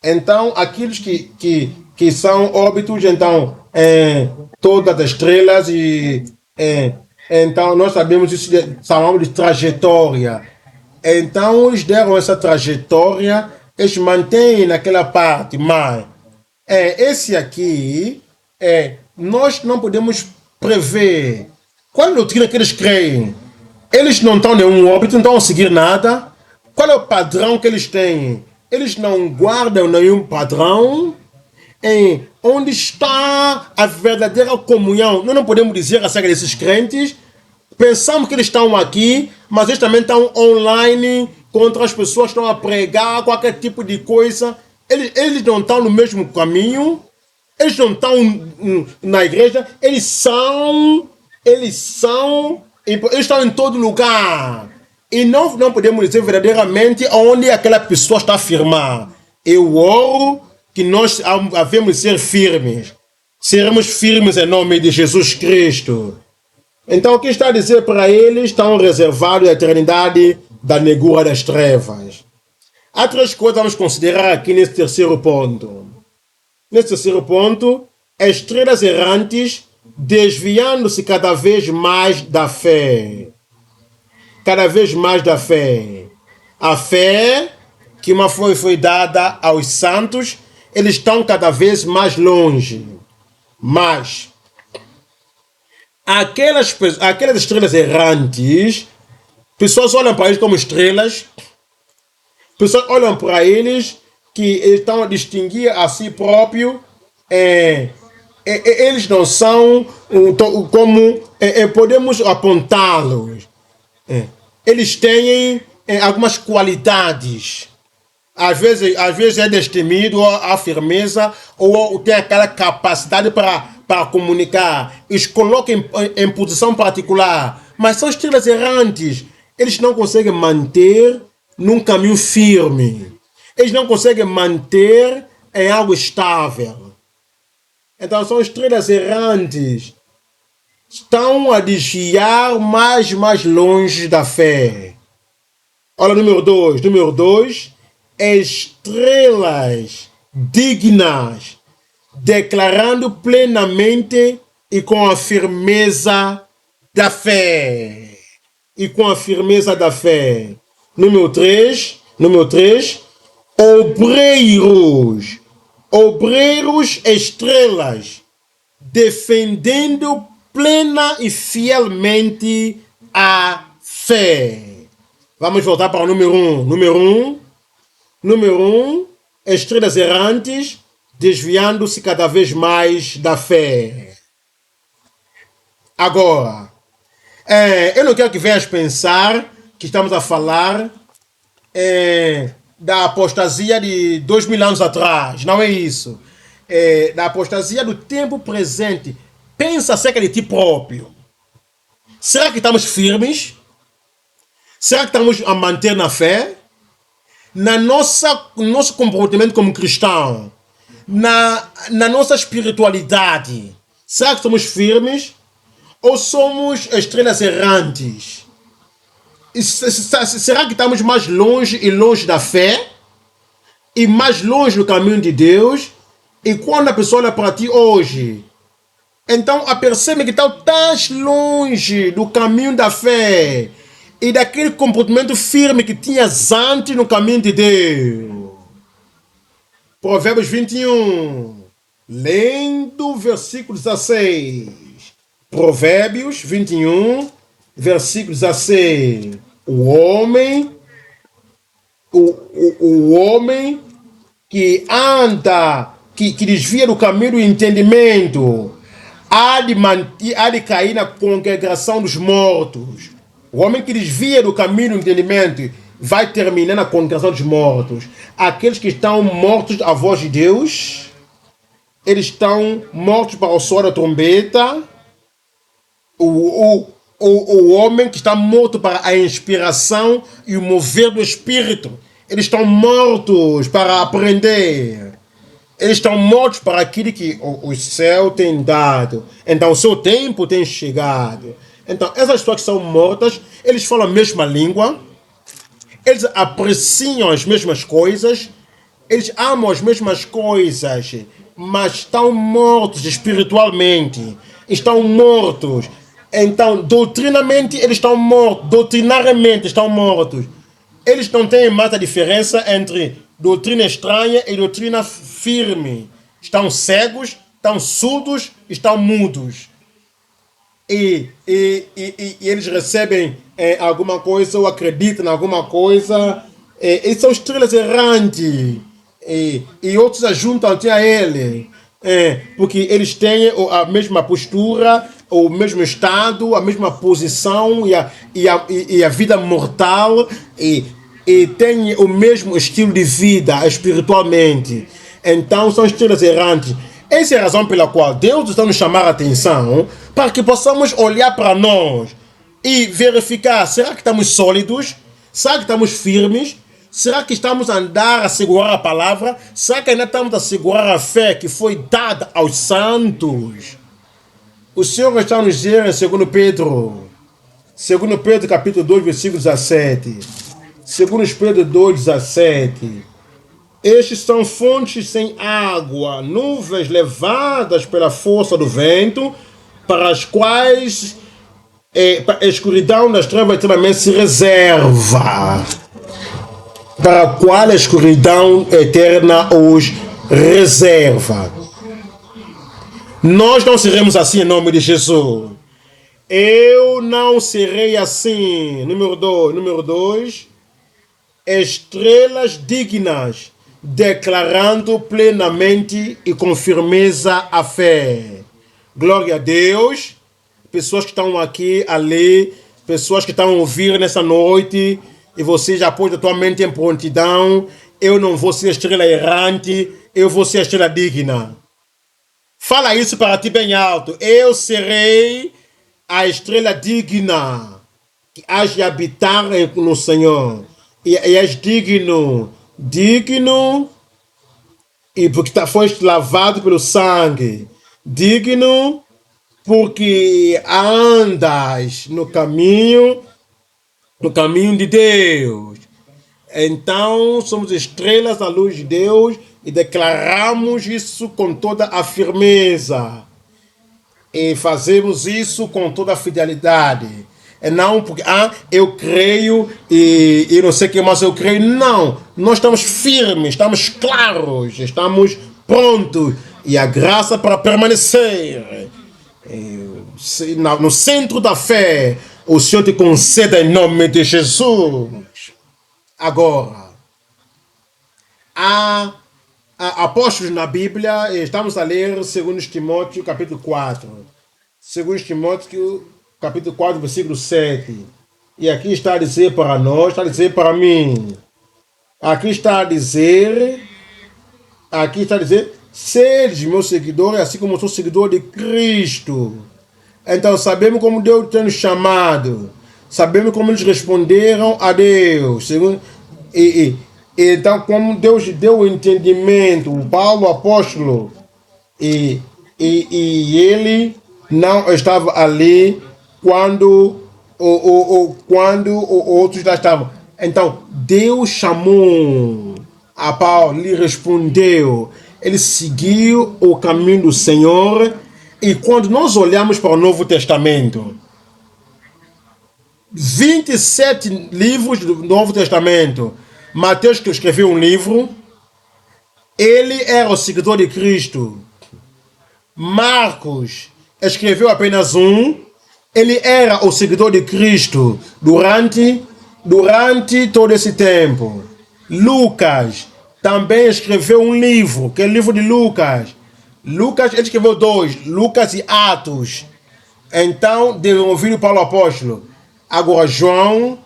Então, aqueles que são óbitos, então, todas as estrelas, então nós sabemos isso, chamamos de trajetória. Então, eles deram essa trajetória, eles mantêm naquela parte, mas esse aqui, nós não podemos prever qual é a doutrina que eles creem. Eles não estão em nenhum óbito, não estão a seguir nada. Qual é o padrão que eles têm? Eles não guardam nenhum padrão. Onde está a verdadeira comunhão? Nós não podemos dizer acerca desses crentes. Pensamos que eles estão aqui, mas eles também estão online, contra as pessoas, estão a pregar qualquer tipo de coisa. Eles não estão no mesmo caminho. Eles não estão na igreja. Eles estão em todo lugar. E não podemos dizer verdadeiramente onde aquela pessoa está a afirmar. Eu oro que nós havemos de ser firmes. Seremos firmes em nome de Jesus Cristo. Então, o que está a dizer para eles? Estão reservados à eternidade da negura das trevas. Há três coisas que vamos considerar aqui nesse terceiro ponto. Nesse terceiro ponto, estrelas errantes desviando-se cada vez mais da fé. Cada vez mais da fé. A fé que foi dada aos santos, eles estão cada vez mais longe. Mas aquelas estrelas errantes, pessoas olham para eles como estrelas, pessoas olham para eles que estão a distinguir a si próprio, eles não são como podemos apontá-los. Eles têm algumas qualidades. Às vezes é destemido, a firmeza, ou tem aquela capacidade para comunicar. Eles colocam em posição particular, mas são estrelas errantes. Eles não conseguem manter num caminho firme. Eles não conseguem manter em algo estável. Então são estrelas errantes. Estão a desviar mais longe da fé. Olha, número 2. Número 2. Estrelas dignas, declarando plenamente e com a firmeza da fé. E com a firmeza da fé. Número 3. Obreiros estrelas, defendendo plena e fielmente a fé. Vamos voltar para o número 1. Número 1, estrelas errantes, desviando-se cada vez mais da fé. Agora, eu não quero que venhas pensar que estamos a falar da apostasia de 2000 anos atrás. Não é isso. Da apostasia do tempo presente. Pensa acerca de ti próprio. Será que estamos firmes? Será que estamos a manter na fé? No nosso comportamento como cristão, na nossa espiritualidade, será que somos firmes ou somos estrelas errantes? Será que estamos mais longe da fé e mais longe do caminho de Deus? E quando a pessoa olha para ti hoje, então a percebe que está tão longe do caminho da fé. e daquele comportamento firme que tinhas antes no caminho de Deus. Provérbios 21, lendo o versículo 16. Provérbios 21, versículo 16. O homem que anda, que desvia do caminho do entendimento, há de cair na congregação dos mortos. O homem que desvia do caminho do entendimento vai terminar na congregação dos mortos. Aqueles que estão mortos à voz de Deus, eles estão mortos para o som da trombeta. O homem que está morto para a inspiração e o mover do Espírito, eles estão mortos para aprender. Eles estão mortos para aquilo que o céu tem dado. Então o seu tempo tem chegado. Então essas pessoas que são mortas, eles falam a mesma língua, eles apreciam as mesmas coisas, eles amam as mesmas coisas, mas estão mortos espiritualmente, estão mortos. Então, doutrinamente, eles estão mortos, doutrinariamente estão mortos. Eles não têm mais a diferença entre doutrina estranha e doutrina firme. Estão cegos, estão surdos, estão mudos. E eles recebem alguma coisa ou acreditam em alguma coisa. Eles são estrelas errantes. E outros ajuntam-se a ele. Porque eles têm a mesma postura, o mesmo estado, a mesma posição e a vida mortal e têm o mesmo estilo de vida espiritualmente. Então são estrelas errantes. Essa é a razão pela qual Deus está nos chamar a atenção para que possamos olhar para nós e verificar, será que estamos sólidos? Será que estamos firmes? Será que estamos a andar a segurar a palavra? Será que ainda estamos a segurar a fé que foi dada aos santos? O Senhor está nos dizer em 2 Pedro capítulo 2, versículo 17. 2 Pedro 2, 17. Estes são fontes sem água, nuvens levadas pela força do vento, para as quais a escuridão das trevas eternamente se reserva. Para a qual a escuridão eterna os reserva. Nós não seremos assim em nome de Jesus. Eu não serei assim. Número 2. Estrelas dignas, declarando plenamente e com firmeza a fé. Glória a Deus. Pessoas que estão aqui, ali, pessoas que estão a ouvir nessa noite, e você já pôs a tua mente em prontidão. Eu não vou ser estrela errante, eu vou ser estrela digna. Fala isso para ti bem alto. Eu serei a estrela digna, que hás de habitar no Senhor. E és digno, e porque foste lavado pelo sangue. Digno, porque andas no caminho de Deus. Então somos estrelas à luz de Deus e declaramos isso com toda a firmeza e fazemos isso com toda a fidelidade. É não porque eu creio e não sei o que mais eu creio. Não, nós estamos firmes, estamos claros, estamos prontos e a graça para permanecer no centro da fé o Senhor te conceda em nome de Jesus. Agora, há apóstolos na Bíblia. Estamos a ler 2 Timóteo capítulo 4. 2 Timóteo capítulo 4, versículo 7. E aqui está a dizer para nós, está a dizer para mim. Aqui está a dizer, seres meus seguidores, assim como eu sou seguidor de Cristo. Então sabemos como Deus tem nos chamado. Sabemos como eles responderam a Deus. Então como Deus deu o entendimento, o Paulo, o apóstolo, e ele não estava ali quando outros já estavam. Então Deus chamou a Paulo, lhe respondeu. Ele seguiu o caminho do Senhor. E quando nós olhamos para o Novo Testamento, 27 livros do Novo Testamento. Mateus, que escreveu um livro, ele era o seguidor de Cristo. Marcos escreveu apenas um, ele era o seguidor de Cristo durante todo esse tempo. Lucas também escreveu um livro, que é o livro de Lucas. Lucas, ele escreveu 2, Lucas e Atos. Então, devem ouvir o Paulo Apóstolo. Agora, João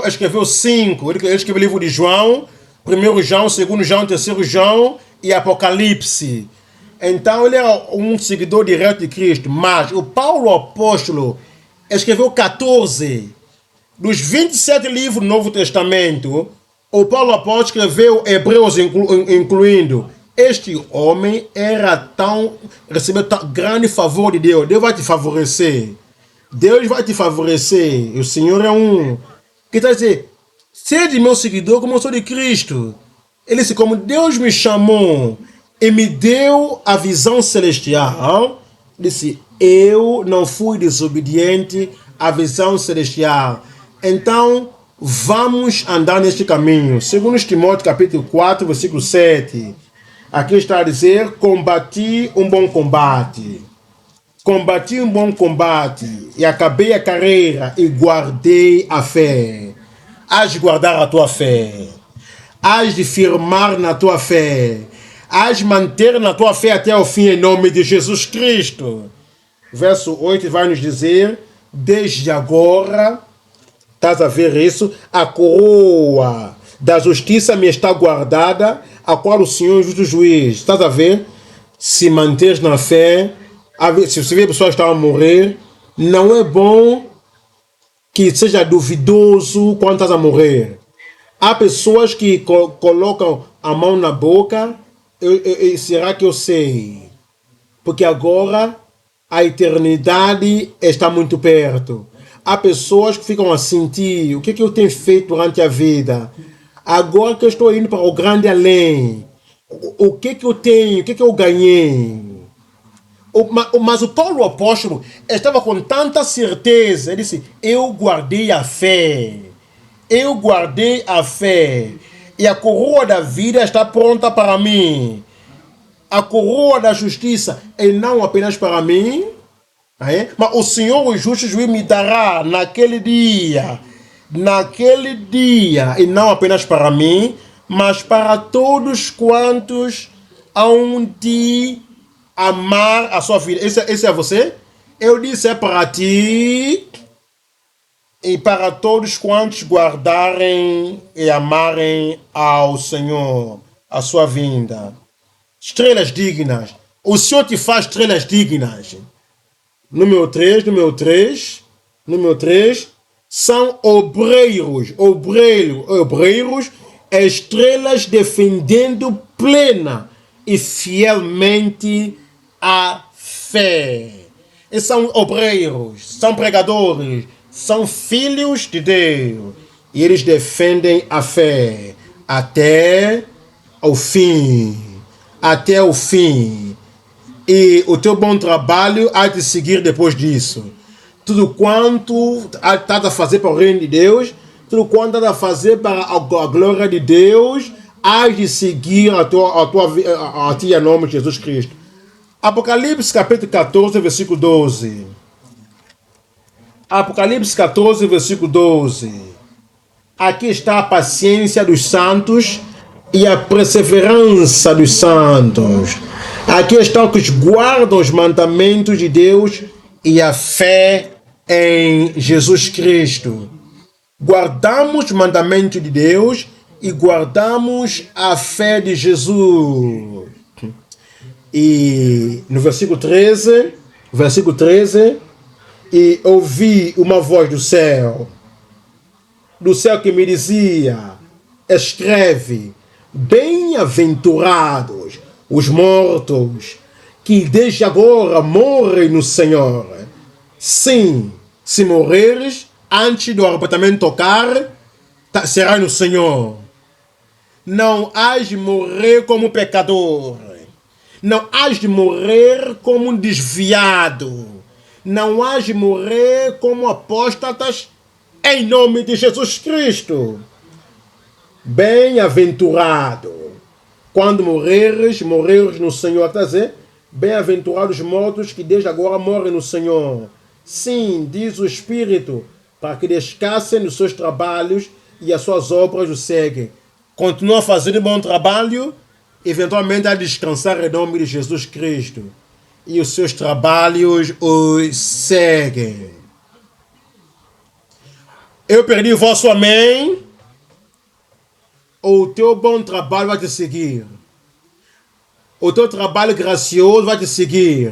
escreveu 5. Ele escreveu o livro de João, 1 João, 2 João, 3 João e Apocalipse. Então, ele era um seguidor direto de Cristo. Mas o Paulo Apóstolo escreveu 14. Dos 27 livros do Novo Testamento, o Paulo Apóstolo escreveu Hebreus, incluindo. Este homem recebeu tão grande favor de Deus. Deus vai te favorecer. Deus vai te favorecer. O Senhor é um. Que está a dizer, sede meu seguidor como eu sou de Cristo. Ele disse, como Deus me chamou e me deu a visão celestial, disse, eu não fui desobediente à visão celestial. Então, vamos andar neste caminho. Segundo Timóteo capítulo 4, versículo 7. Aqui está a dizer, combati um bom combate. Combati um bom combate e acabei a carreira e guardei a fé. Hás de guardar a tua fé. Hás de firmar na tua fé. Hás de manter na tua fé até o fim em nome de Jesus Cristo. Verso 8 vai nos dizer, desde agora, estás a ver isso? A coroa da justiça me está guardada, a qual o Senhor é justo juiz. Estás a ver? Se manteres na fé, se você vê pessoas que estão a morrer, não é bom que seja duvidoso quando estás a morrer. Há pessoas que colocam a mão na boca, será que eu sei? Porque agora a eternidade está muito perto. Há pessoas que ficam a sentir, o que eu tenho feito durante a vida? Agora que eu estou indo para o grande além, o que eu tenho, o que eu ganhei? Mas o Paulo Apóstolo estava com tanta certeza, ele disse, eu guardei a fé, eu guardei a fé, e a coroa da vida está pronta para mim. A coroa da justiça é não apenas para mim, mas o Senhor, o justo juiz, me dará naquele dia, e não apenas para mim, mas para todos quantos hão de amar a sua vida. Esse é você? Eu disse é para ti e para todos quantos guardarem e amarem ao Senhor, a sua vinda. Estrelas dignas. O Senhor te faz estrelas dignas. Número 3, são obreiros, estrelas defendendo plena e fielmente a fé. E são obreiros, são pregadores, são filhos de Deus. E eles defendem a fé até o fim. Até o fim. E o teu bom trabalho há de seguir depois disso. Tudo quanto estás a fazer para o reino de Deus, tudo quanto estás a fazer para a glória de Deus, há de seguir a ti em nome de Jesus Cristo. Apocalipse capítulo 14, versículo 12. Apocalipse 14, versículo 12. Aqui está a paciência dos santos e a perseverança dos santos. Aqui estão os que guardam os mandamentos de Deus e a fé em Jesus Cristo. Guardamos os mandamentos de Deus e guardamos a fé de Jesus. E no versículo 13, e ouvi uma voz do céu que me dizia, escreve, bem-aventurados os mortos que desde agora morrem no Senhor. Sim, se morreres antes do arrebatamento tocar, serás no Senhor. Não hás de morrer como pecador. Não hás de morrer como um desviado. Não hás de morrer como apóstatas Em nome de Jesus Cristo. Bem-aventurado. Quando morreres no Senhor. Está a dizer? Bem-aventurados os mortos que desde agora morrem no Senhor. Sim, diz o Espírito, para que descansem nos seus trabalhos e as suas obras o seguem. Continua fazendo bom trabalho, eventualmente a descansar em nome de Jesus Cristo. E os seus trabalhos os seguem. Eu perdi o vosso amém. O teu bom trabalho vai te seguir. O teu trabalho gracioso vai te seguir.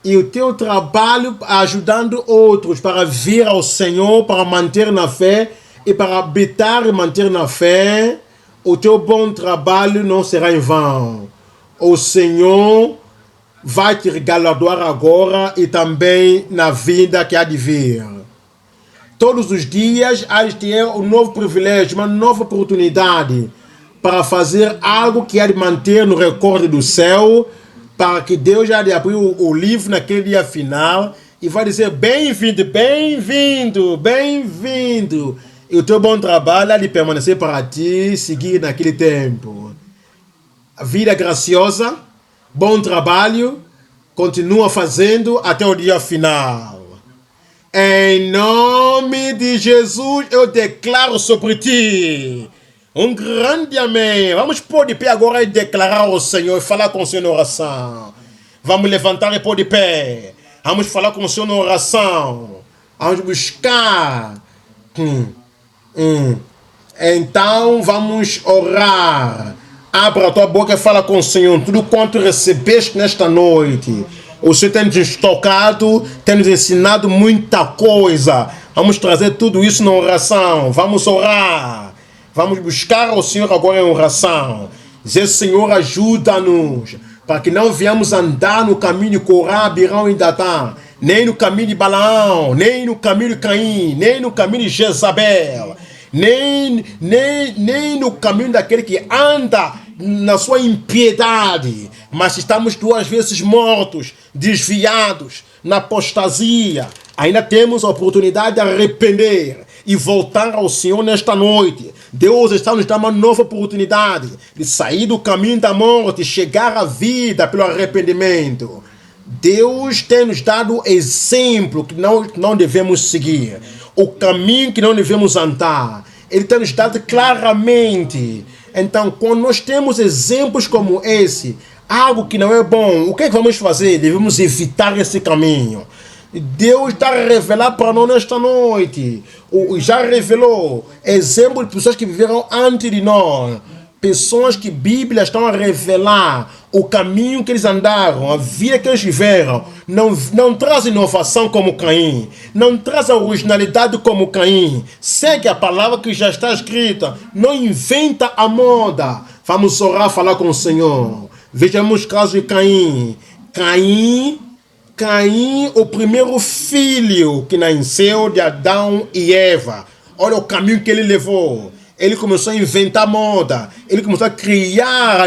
E o teu trabalho ajudando outros para vir ao Senhor, para manter na fé e para habitar e manter na fé, o teu bom trabalho não será em vão. O Senhor vai te galardoar agora e também na vida que há de vir. Todos os dias há de ter um novo privilégio, uma nova oportunidade para fazer algo que há de manter no recorde do céu, para que Deus há de abrir o livro naquele dia final e vai dizer: bem-vindo, bem-vindo, bem-vindo. E o teu bom trabalho há de permanecer para ti, seguir naquele tempo. A vida graciosa, bom trabalho, continua fazendo até o dia final. Em nome de Jesus, eu declaro sobre ti um grande amém. Vamos pôr de pé agora e declarar ao Senhor e falar com o Senhor em oração. Vamos levantar e pôr de pé. Vamos falar com o Senhor em oração. Vamos buscar. Então vamos orar. Abra a tua boca e fala com o Senhor. Tudo quanto recebeste nesta noite, o Senhor tem nos tocado, tem nos ensinado muita coisa. Vamos trazer tudo isso na oração. Vamos orar. Vamos buscar ao Senhor agora em oração. Dizer: Senhor, ajuda-nos, para que não viemos andar no caminho de Corá, Abirão e Datã, nem no caminho de Balaão, nem no caminho de Caim, nem no caminho de Jezabel, nem no caminho daquele que anda na sua impiedade, mas estamos duas vezes mortos, desviados, na apostasia. Ainda temos a oportunidade de arrepender e voltar ao Senhor nesta noite. Deus está nos dando uma nova oportunidade de sair do caminho da morte e chegar à vida pelo arrependimento. Deus tem nos dado exemplo que não devemos seguir, o caminho que não devemos andar. Ele tem nos dado claramente. Então, quando nós temos exemplos como esse, algo que não é bom, o que é que vamos fazer? Devemos evitar esse caminho. Deus está a revelar para nós nesta noite. Já revelou exemplos de pessoas que viveram antes de nós. Pessoas que a Bíblia estão a revelar o caminho que eles andaram, a vida que eles viveram. Não traz inovação como Caim. Não traz a originalidade como Caim. Segue a palavra que já está escrita. Não inventa a moda. Vamos orar, falar com o Senhor. Vejamos o caso de Caim. Caim, o primeiro filho que nasceu de Adão e Eva. Olha o caminho que ele levou. Ele começou a inventar moda. Ele começou a criar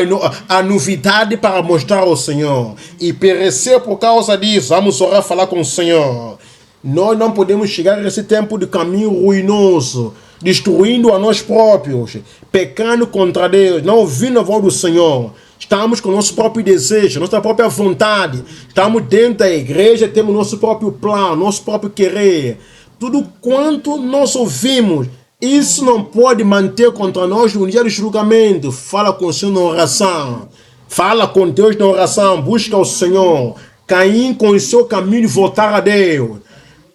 a novidade para mostrar ao Senhor. E pereceu por causa disso. Vamos orar, falar com o Senhor. Nós não podemos chegar a esse tempo de caminho ruinoso, destruindo a nós próprios, pecando contra Deus, não ouvindo a voz do Senhor. Estamos com o nosso próprio desejo, nossa própria vontade. Estamos dentro da igreja, temos nosso próprio plano, nosso próprio querer. Tudo quanto nós ouvimos, isso não pode manter contra nós no dia do julgamento. Fala com o Senhor na oração. Fala com Deus na oração. Busca o Senhor. Caim conheceu o caminho de voltar a Deus.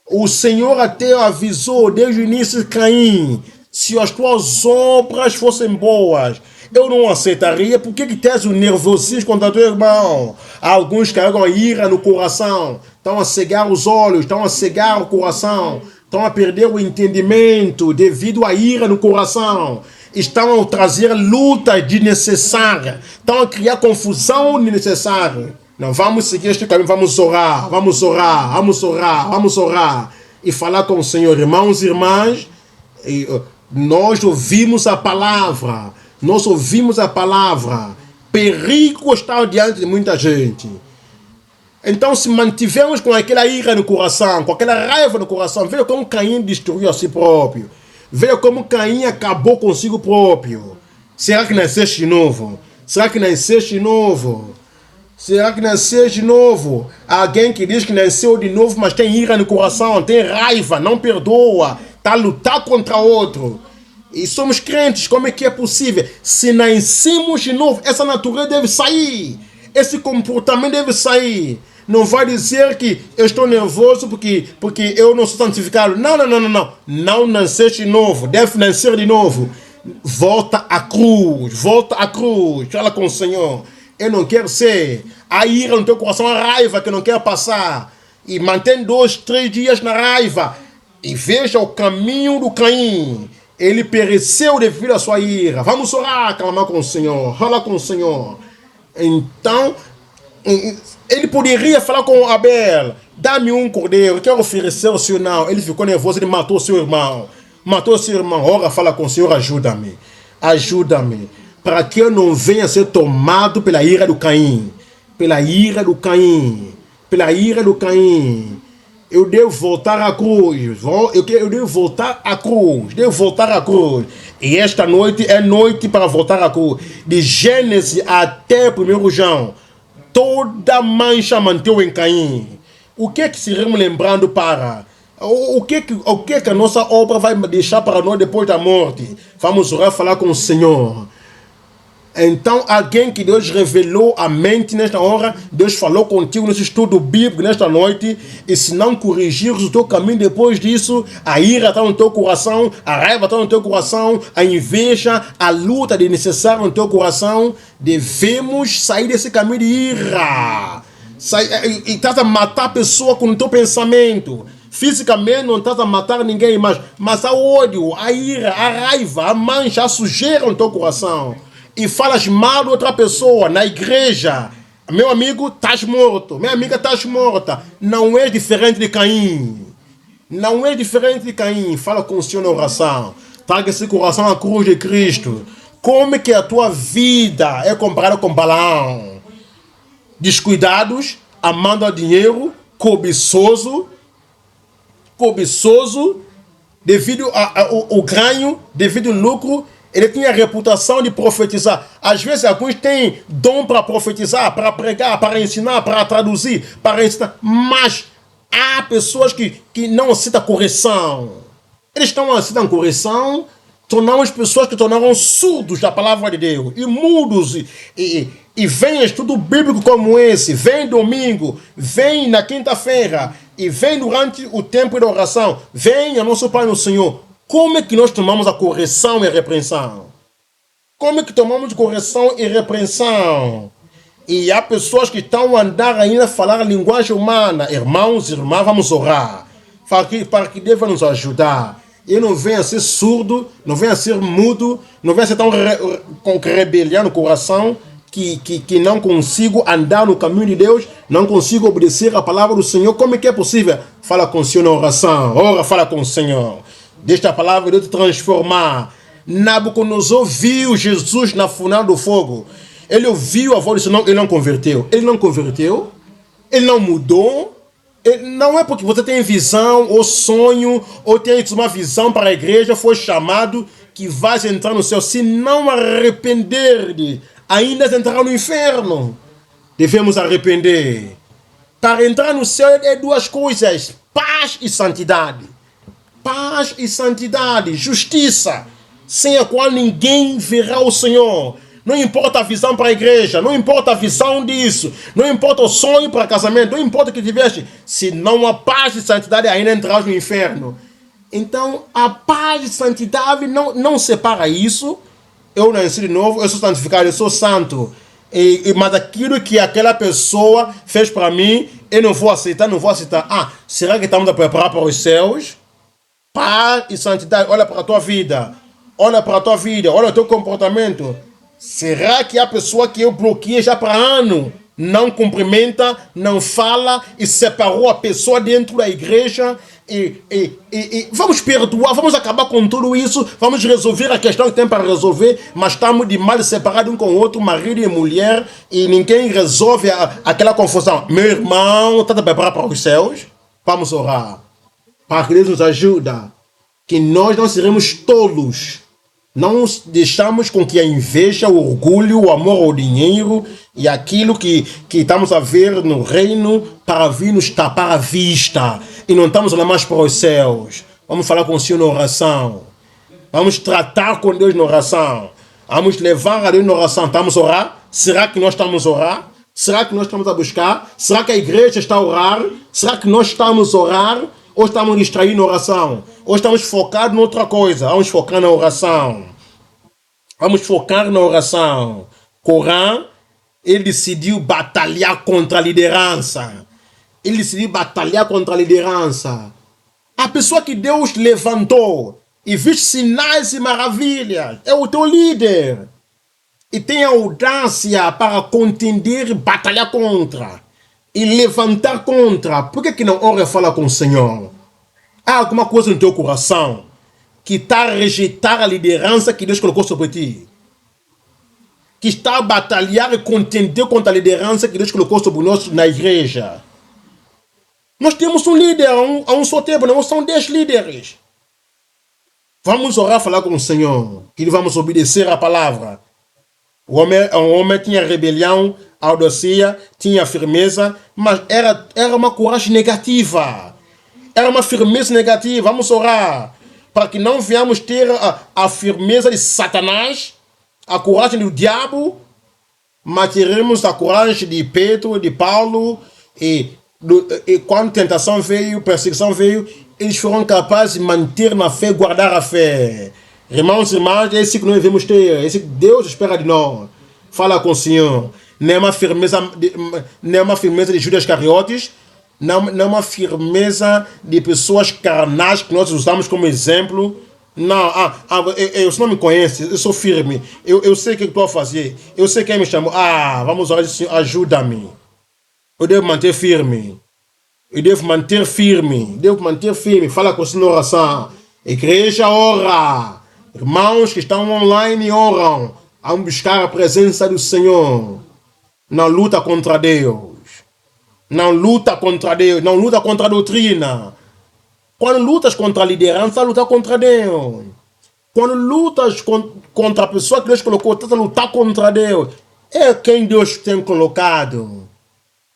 O Senhor até avisou desde o início de Caim: se as tuas obras fossem boas, eu não aceitaria. Por que tens o nervosismo contra teu irmão? Alguns carregam a ira no coração, estão a cegar os olhos, estão a cegar o coração, estão a perder o entendimento devido à ira no coração. Estão a trazer lutas desnecessárias, estão a criar confusão desnecessária. Não vamos seguir este caminho, vamos orar, vamos orar, vamos orar, vamos orar e falar com o Senhor. Irmãos e irmãs, nós ouvimos a palavra. Nós ouvimos a palavra. Perigo está diante de muita gente. Então, se mantivermos com aquela ira no coração, com aquela raiva no coração, veja como Caim destruiu a si próprio. Veja como Caim acabou consigo próprio. Será que nasceste de novo? Será que nasceste de novo? Será que nasceste de novo? Alguém que diz que nasceu de novo, mas tem ira no coração, tem raiva, não perdoa, está a lutar contra outro. E somos crentes, como é que é possível? Se nascemos de novo, essa natureza deve sair. Esse comportamento deve sair. Não vai dizer que eu estou nervoso porque eu não sou santificado. Não. Não nasceste de novo, deve nascer de novo. Volta à cruz, fala com o Senhor. Eu não quero ser. A ira no teu coração, a raiva que não quer passar. E mantém 2, 3 dias na raiva. E veja o caminho do Caim. Ele pereceu devido à sua ira. Vamos orar, clamar com o Senhor. Fala com o Senhor. Então, ele poderia falar com Abel: dá-me um cordeiro, quero oferecer o Senhor. Não, ele ficou nervoso, ele matou seu irmão. Ora, fala com o Senhor, ajuda-me. Para que eu não venha a ser tomado pela ira do Caim. Eu devo voltar à cruz. Eu devo voltar à cruz. E esta noite é noite para voltar à cruz. De Gênesis até 1 João, toda mancha manteve em Caim. O que é que seremos lembrando para? O que é que a nossa obra vai deixar para nós depois da morte? Vamos orar, falar com o Senhor. Então, alguém que Deus revelou a mente nesta hora, Deus falou contigo nesse estudo bíblico nesta noite, e se não corrigires o teu caminho depois disso, a ira está no teu coração, a raiva está no teu coração, a inveja, a luta desnecessária no teu coração, devemos sair desse caminho de ira. E estás a matar a pessoa com o teu pensamento. Fisicamente não estás a matar ninguém, mas há ódio, a ira, a raiva, a mancha, a sujeira no teu coração. E falas mal de outra pessoa na igreja. Meu amigo, estás morto. Minha amiga, estás morta. Não é diferente de Caim. Fala com o Senhor na oração. Traga esse coração à cruz de Cristo. Como é que a tua vida é comparada com Balaão? Descuidados, amando a dinheiro, cobiçoso, devido ao ganho, devido ao lucro. Ele tinha a reputação de profetizar. Às vezes alguns têm dom para profetizar, para pregar, para ensinar, para traduzir, para ensinar. Mas há pessoas que não aceitam correção. Eles estão aceitando correção, tornaram as pessoas que tornaram surdos da palavra de Deus. E mudos. E vem estudo bíblico como esse. Vem domingo. Vem na quinta-feira. E vem durante o tempo de oração. Vem a nosso Pai no Senhor. Como é que nós tomamos a correção e a repreensão? E há pessoas que estão a andar ainda a falar a linguagem humana. Irmãos e irmãs, vamos orar. Para que Deus vai nos ajudar. E não venha a ser surdo, não venha a ser mudo, não venha a ser tão com rebelião no coração, que não consigo andar no caminho de Deus, não consigo obedecer a palavra do Senhor. Como é que é possível? Fala com o Senhor na oração. Ora, fala com o Senhor. Deixa a palavra de Deus te transformar. Nabucodonosor viu Jesus na fornalha do fogo. Ele ouviu a voz do Senhor, ele não converteu. Ele não mudou. Não é porque você tem visão ou sonho, ou tem uma visão para a igreja, foi chamado, que vais entrar no céu. Se não arrepender, ainda entrará no inferno. Devemos arrepender. Para entrar no céu é 2 coisas: paz e santidade. Justiça, sem a qual ninguém verá o Senhor. Não importa a visão para a igreja, não importa a visão disso, não importa o sonho para casamento, não importa o que tiveste, se não há paz e santidade, ainda entrarás no inferno. Então, a paz e santidade não separa isso. Eu nasci de novo, eu sou santificado, eu sou santo. Mas aquilo que aquela pessoa fez para mim, eu não vou aceitar. Será que estamos a preparar para os céus? Paz e santidade. Olha para a tua vida, olha o teu comportamento. Será que a pessoa que eu bloqueei já para ano não cumprimenta, não fala e separou a pessoa dentro da igreja. E vamos perdoar, vamos acabar com tudo isso, vamos resolver a questão que tem para resolver, mas estamos de mal separados um com o outro, marido e mulher, e ninguém resolve aquela confusão. Meu irmão, está a preparar para os céus? Vamos orar, para que Deus nos ajude, que nós não seremos tolos, não deixamos com que a inveja, o orgulho, o amor ao dinheiro e aquilo que estamos a ver no reino para vir nos tapar a vista. E não estamos olhando mais para os céus. Vamos falar com o Senhor na oração. Vamos tratar com Deus na oração. Vamos levar a Deus na oração. Estamos a orar? Será que nós estamos a orar? Será que nós estamos a buscar? Será que a igreja está a orar? Será que nós estamos a orar? Ou estamos distraídos na oração? Ou estamos focados em outra coisa? Vamos focar na oração. Vamos focar na oração. Corã, ele decidiu batalhar contra a liderança. Ele decidiu batalhar contra a liderança. A pessoa que Deus levantou e viu sinais e maravilhas é o teu líder. E tem audácia para contender e batalhar contra. E levantar contra. Por que não ora e fala com o Senhor? Há alguma coisa no teu coração que está a rejeitar a liderança que Deus colocou sobre ti. Que está a batalhar e contender contra a liderança que Deus colocou sobre nós na igreja. Nós temos um líder a um só tempo, não são 10 líderes. Vamos orar, falar com o Senhor, que vamos obedecer a palavra. O homem tinha rebelião, audácia, tinha firmeza, mas era uma coragem negativa. Era uma firmeza negativa. Vamos orar para que não venhamos ter a firmeza de Satanás, a coragem do diabo, mas teremos a coragem de Pedro, de Paulo, e quando tentação veio, perseguição veio, eles foram capazes de manter na fé, guardar a fé. Irmãos e irmãs, é isso que nós devemos ter, é isso que Deus espera de nós. Fala com o Senhor. Não é uma firmeza de Judas Iscariotes, não é uma firmeza de pessoas carnais que nós usamos como exemplo. Não, você não me conhece, eu sou firme, eu sei o que estou a fazer, eu sei quem me chamou. Vamos orar, Senhor, ajuda-me. Eu devo manter firme. Fala com o Senhor, oração. Igreja, ora. Irmãos que estão online, oram. Vamos buscar a presença do Senhor. Não luta contra Deus. Não luta contra Deus. Não luta contra a doutrina. Quando lutas contra a liderança, luta contra Deus. Quando lutas contra a pessoa que Deus colocou, tenta lutar contra Deus. É quem Deus tem colocado.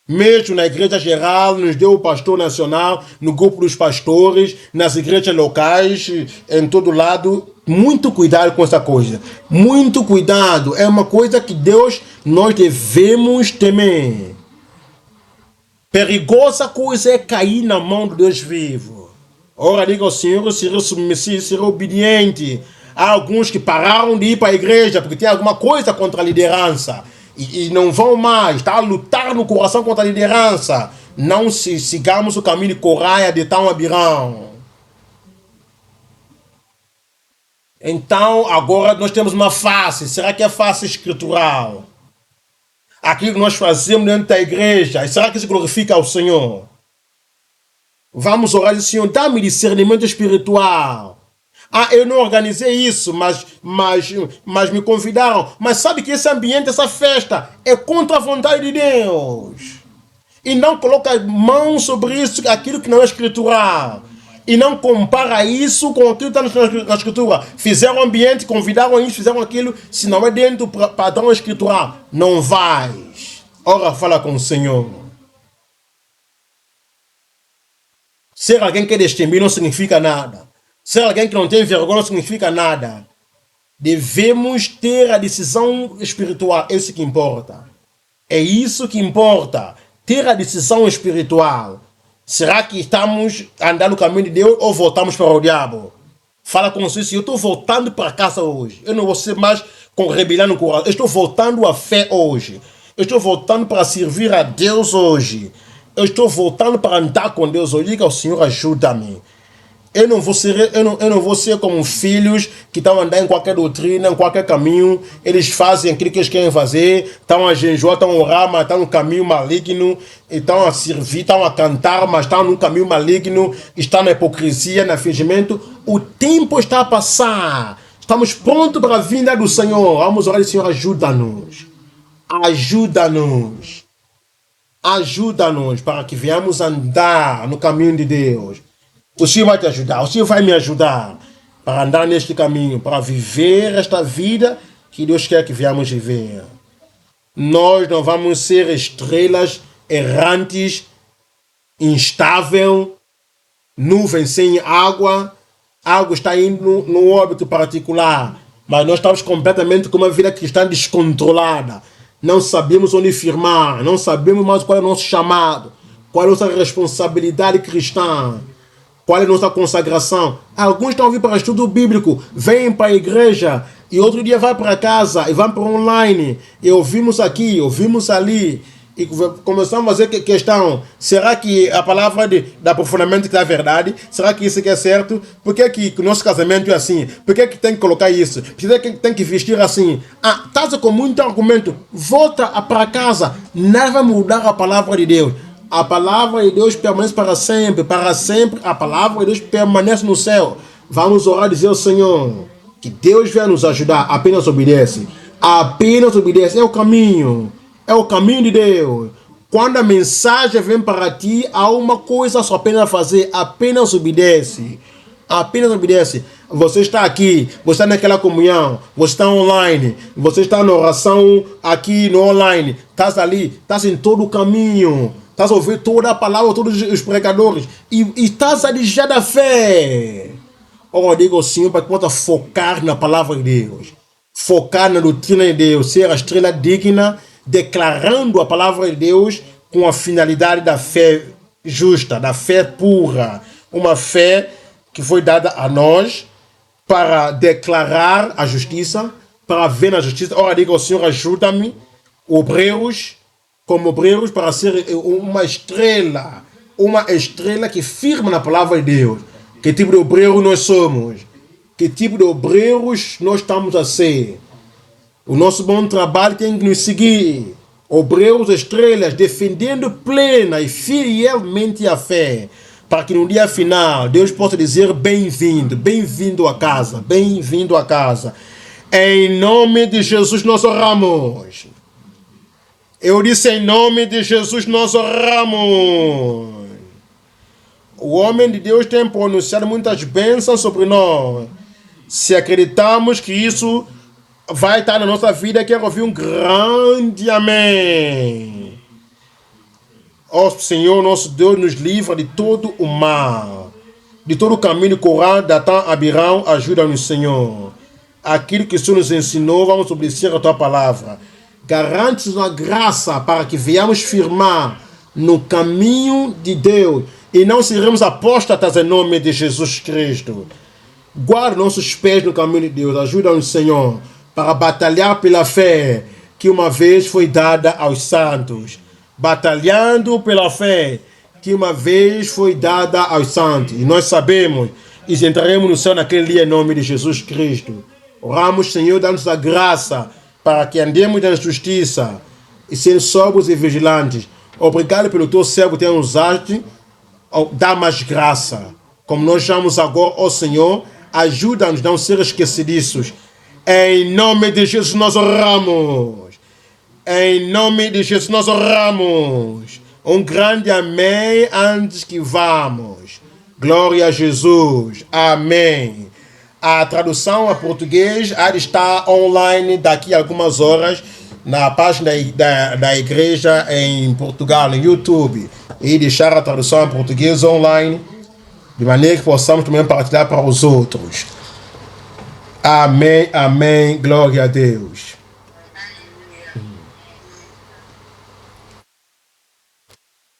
Mesmo na igreja geral, nos deu o pastor nacional, no grupo dos pastores, nas igrejas locais, em todo lado. Muito cuidado com essa coisa. Muito cuidado. É uma coisa que nós devemos temer. Perigosa coisa é cair na mão de Deus vivo. Ora, diga ao Senhor, ser submissivo, ser obediente. Há alguns que pararam de ir para a igreja porque tem alguma coisa contra a liderança. E não vão mais, está a lutar no coração contra a liderança. Não sigamos o caminho de Corá, de Tão Abirão. Então, agora nós temos uma face. Será que é face escritural? Aquilo que nós fazemos dentro da igreja, será que isso glorifica ao Senhor? Vamos orar e dizer, Senhor, dá-me discernimento espiritual. Eu não organizei isso, mas me convidaram. Mas sabe que esse ambiente, essa festa, é contra a vontade de Deus. E não coloca mão sobre isso, aquilo que não é escritural. E não compara isso com aquilo que está na escritura. Fizeram ambiente, convidaram isso, fizeram aquilo. Se não é dentro do padrão escritural, não vais. Ora, fala com o Senhor. Ser alguém que é destemido não significa nada. Ser alguém que não tem vergonha não significa nada. Devemos ter a decisão espiritual. É isso que importa. É isso que importa. Ter a decisão espiritual. Será que estamos andando no caminho de Deus ou voltamos para o diabo? Fala com o Senhor, eu estou voltando para casa hoje. Eu não vou ser mais com rebelião no coração. Eu estou voltando à fé hoje. Eu estou voltando para servir a Deus hoje. Eu estou voltando para andar com Deus hoje. Diga ao Senhor, ajuda-me. Eu não vou ser como filhos que estão andando em qualquer doutrina, em qualquer caminho. Eles fazem aquilo que eles querem fazer, estão a jejuar, estão a orar, mas estão no caminho maligno, estão a servir, estão a cantar, mas estão no caminho maligno, estão na hipocrisia, no fingimento. O tempo está a passar. Estamos prontos para a vinda do Senhor. Vamos orar, Senhor, ajuda-nos. Ajuda-nos. Ajuda-nos para que venhamos andar no caminho de Deus. O Senhor vai te ajudar, o Senhor vai me ajudar para andar neste caminho, para viver esta vida que Deus quer que venhamos viver. Nós não vamos ser estrelas errantes, instável, nuvem sem água, algo está indo no órbito particular, mas nós estamos completamente com uma vida cristã descontrolada. Não sabemos onde firmar, não sabemos mais qual é o nosso chamado, qual é a nossa responsabilidade cristã. Qual é a nossa consagração? Alguns estão vindo para o estudo bíblico, vêm para a igreja e outro dia vai para casa e vão para online. E ouvimos aqui, ouvimos ali. E começamos a fazer questão. Será que a palavra de aprofundamento que é a verdade? Será que isso que é certo? Por que o nosso casamento é assim? Por que tem que colocar isso? Por que tem que vestir assim? Estás com muito argumento. Volta para casa. Nada vai mudar a palavra de Deus. A palavra de Deus permanece para sempre a palavra de Deus permanece no céu. Vamos orar e dizer ao Senhor que Deus vai nos ajudar. Apenas obedece, é o caminho de Deus. Quando a mensagem vem para ti, há uma coisa só apenas fazer, apenas obedece. Você está aqui, você está naquela comunhão, você está online, você está na oração aqui no online, estás ali, estás em todo o caminho. Estás a ouvir toda a palavra, todos os pregadores. E estás a dizer da fé. Eu digo ao Senhor para que possa focar na palavra de Deus. Focar na doutrina de Deus. Ser a estrela digna, declarando a palavra de Deus com a finalidade da fé justa, da fé pura. Uma fé que foi dada a nós para declarar a justiça, para ver na justiça. Ora, digo ao Senhor, ajuda-me, como obreiros, para ser uma estrela que firma na palavra de Deus. Que tipo de obreiros nós somos? Que tipo de obreiros nós estamos a ser? O nosso bom trabalho tem que nos seguir. Obreiros, estrelas, defendendo plena e fielmente a fé, para que no dia final Deus possa dizer bem-vindo a casa, bem-vindo a casa. Em nome de Jesus nós oramos. Eu disse em nome de Jesus nós oramos. O homem de Deus tem pronunciado muitas bênçãos sobre nós. Se acreditamos que isso vai estar na nossa vida, quero ouvir um grande amém. Ó Senhor, nosso Deus, nos livra de todo o mal, de todo o caminho Corã, Datã, Abirão, ajuda-nos, Senhor. Aquilo que o Senhor nos ensinou, vamos obedecer a tua palavra. Garante-nos a graça para que venhamos firmar no caminho de Deus e não seremos apóstatas em nome de Jesus Cristo. Guarda nossos pés no caminho de Deus. Ajuda-nos, Senhor, para batalhar pela fé que uma vez foi dada aos santos. Batalhando pela fé que uma vez foi dada aos santos. E nós sabemos e entraremos no céu naquele dia em nome de Jesus Cristo. Oramos, Senhor, dá-nos a graça para que andemos na justiça e sendo sóbrios e vigilantes. Obrigado pelo teu servo ter nos usado, dá mais graça. Como nós chamamos agora, ó Senhor, ajuda-nos a não ser esquecidos. Em nome de Jesus nós oramos. Em nome de Jesus nós oramos. Um grande amém antes que vamos. Glória a Jesus. Amém. A tradução a português está online daqui a algumas horas na página da igreja em Portugal, no YouTube. E deixar a tradução em português online, de maneira que possamos também partilhar para os outros. Amém, amém, glória a Deus.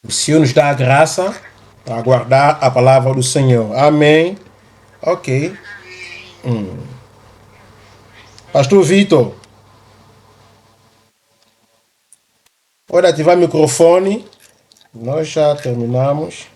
O Senhor nos dá a graça para guardar a palavra do Senhor. Amém. Ok. Pastor Vitor, pode ativar o microfone. Nós já terminamos.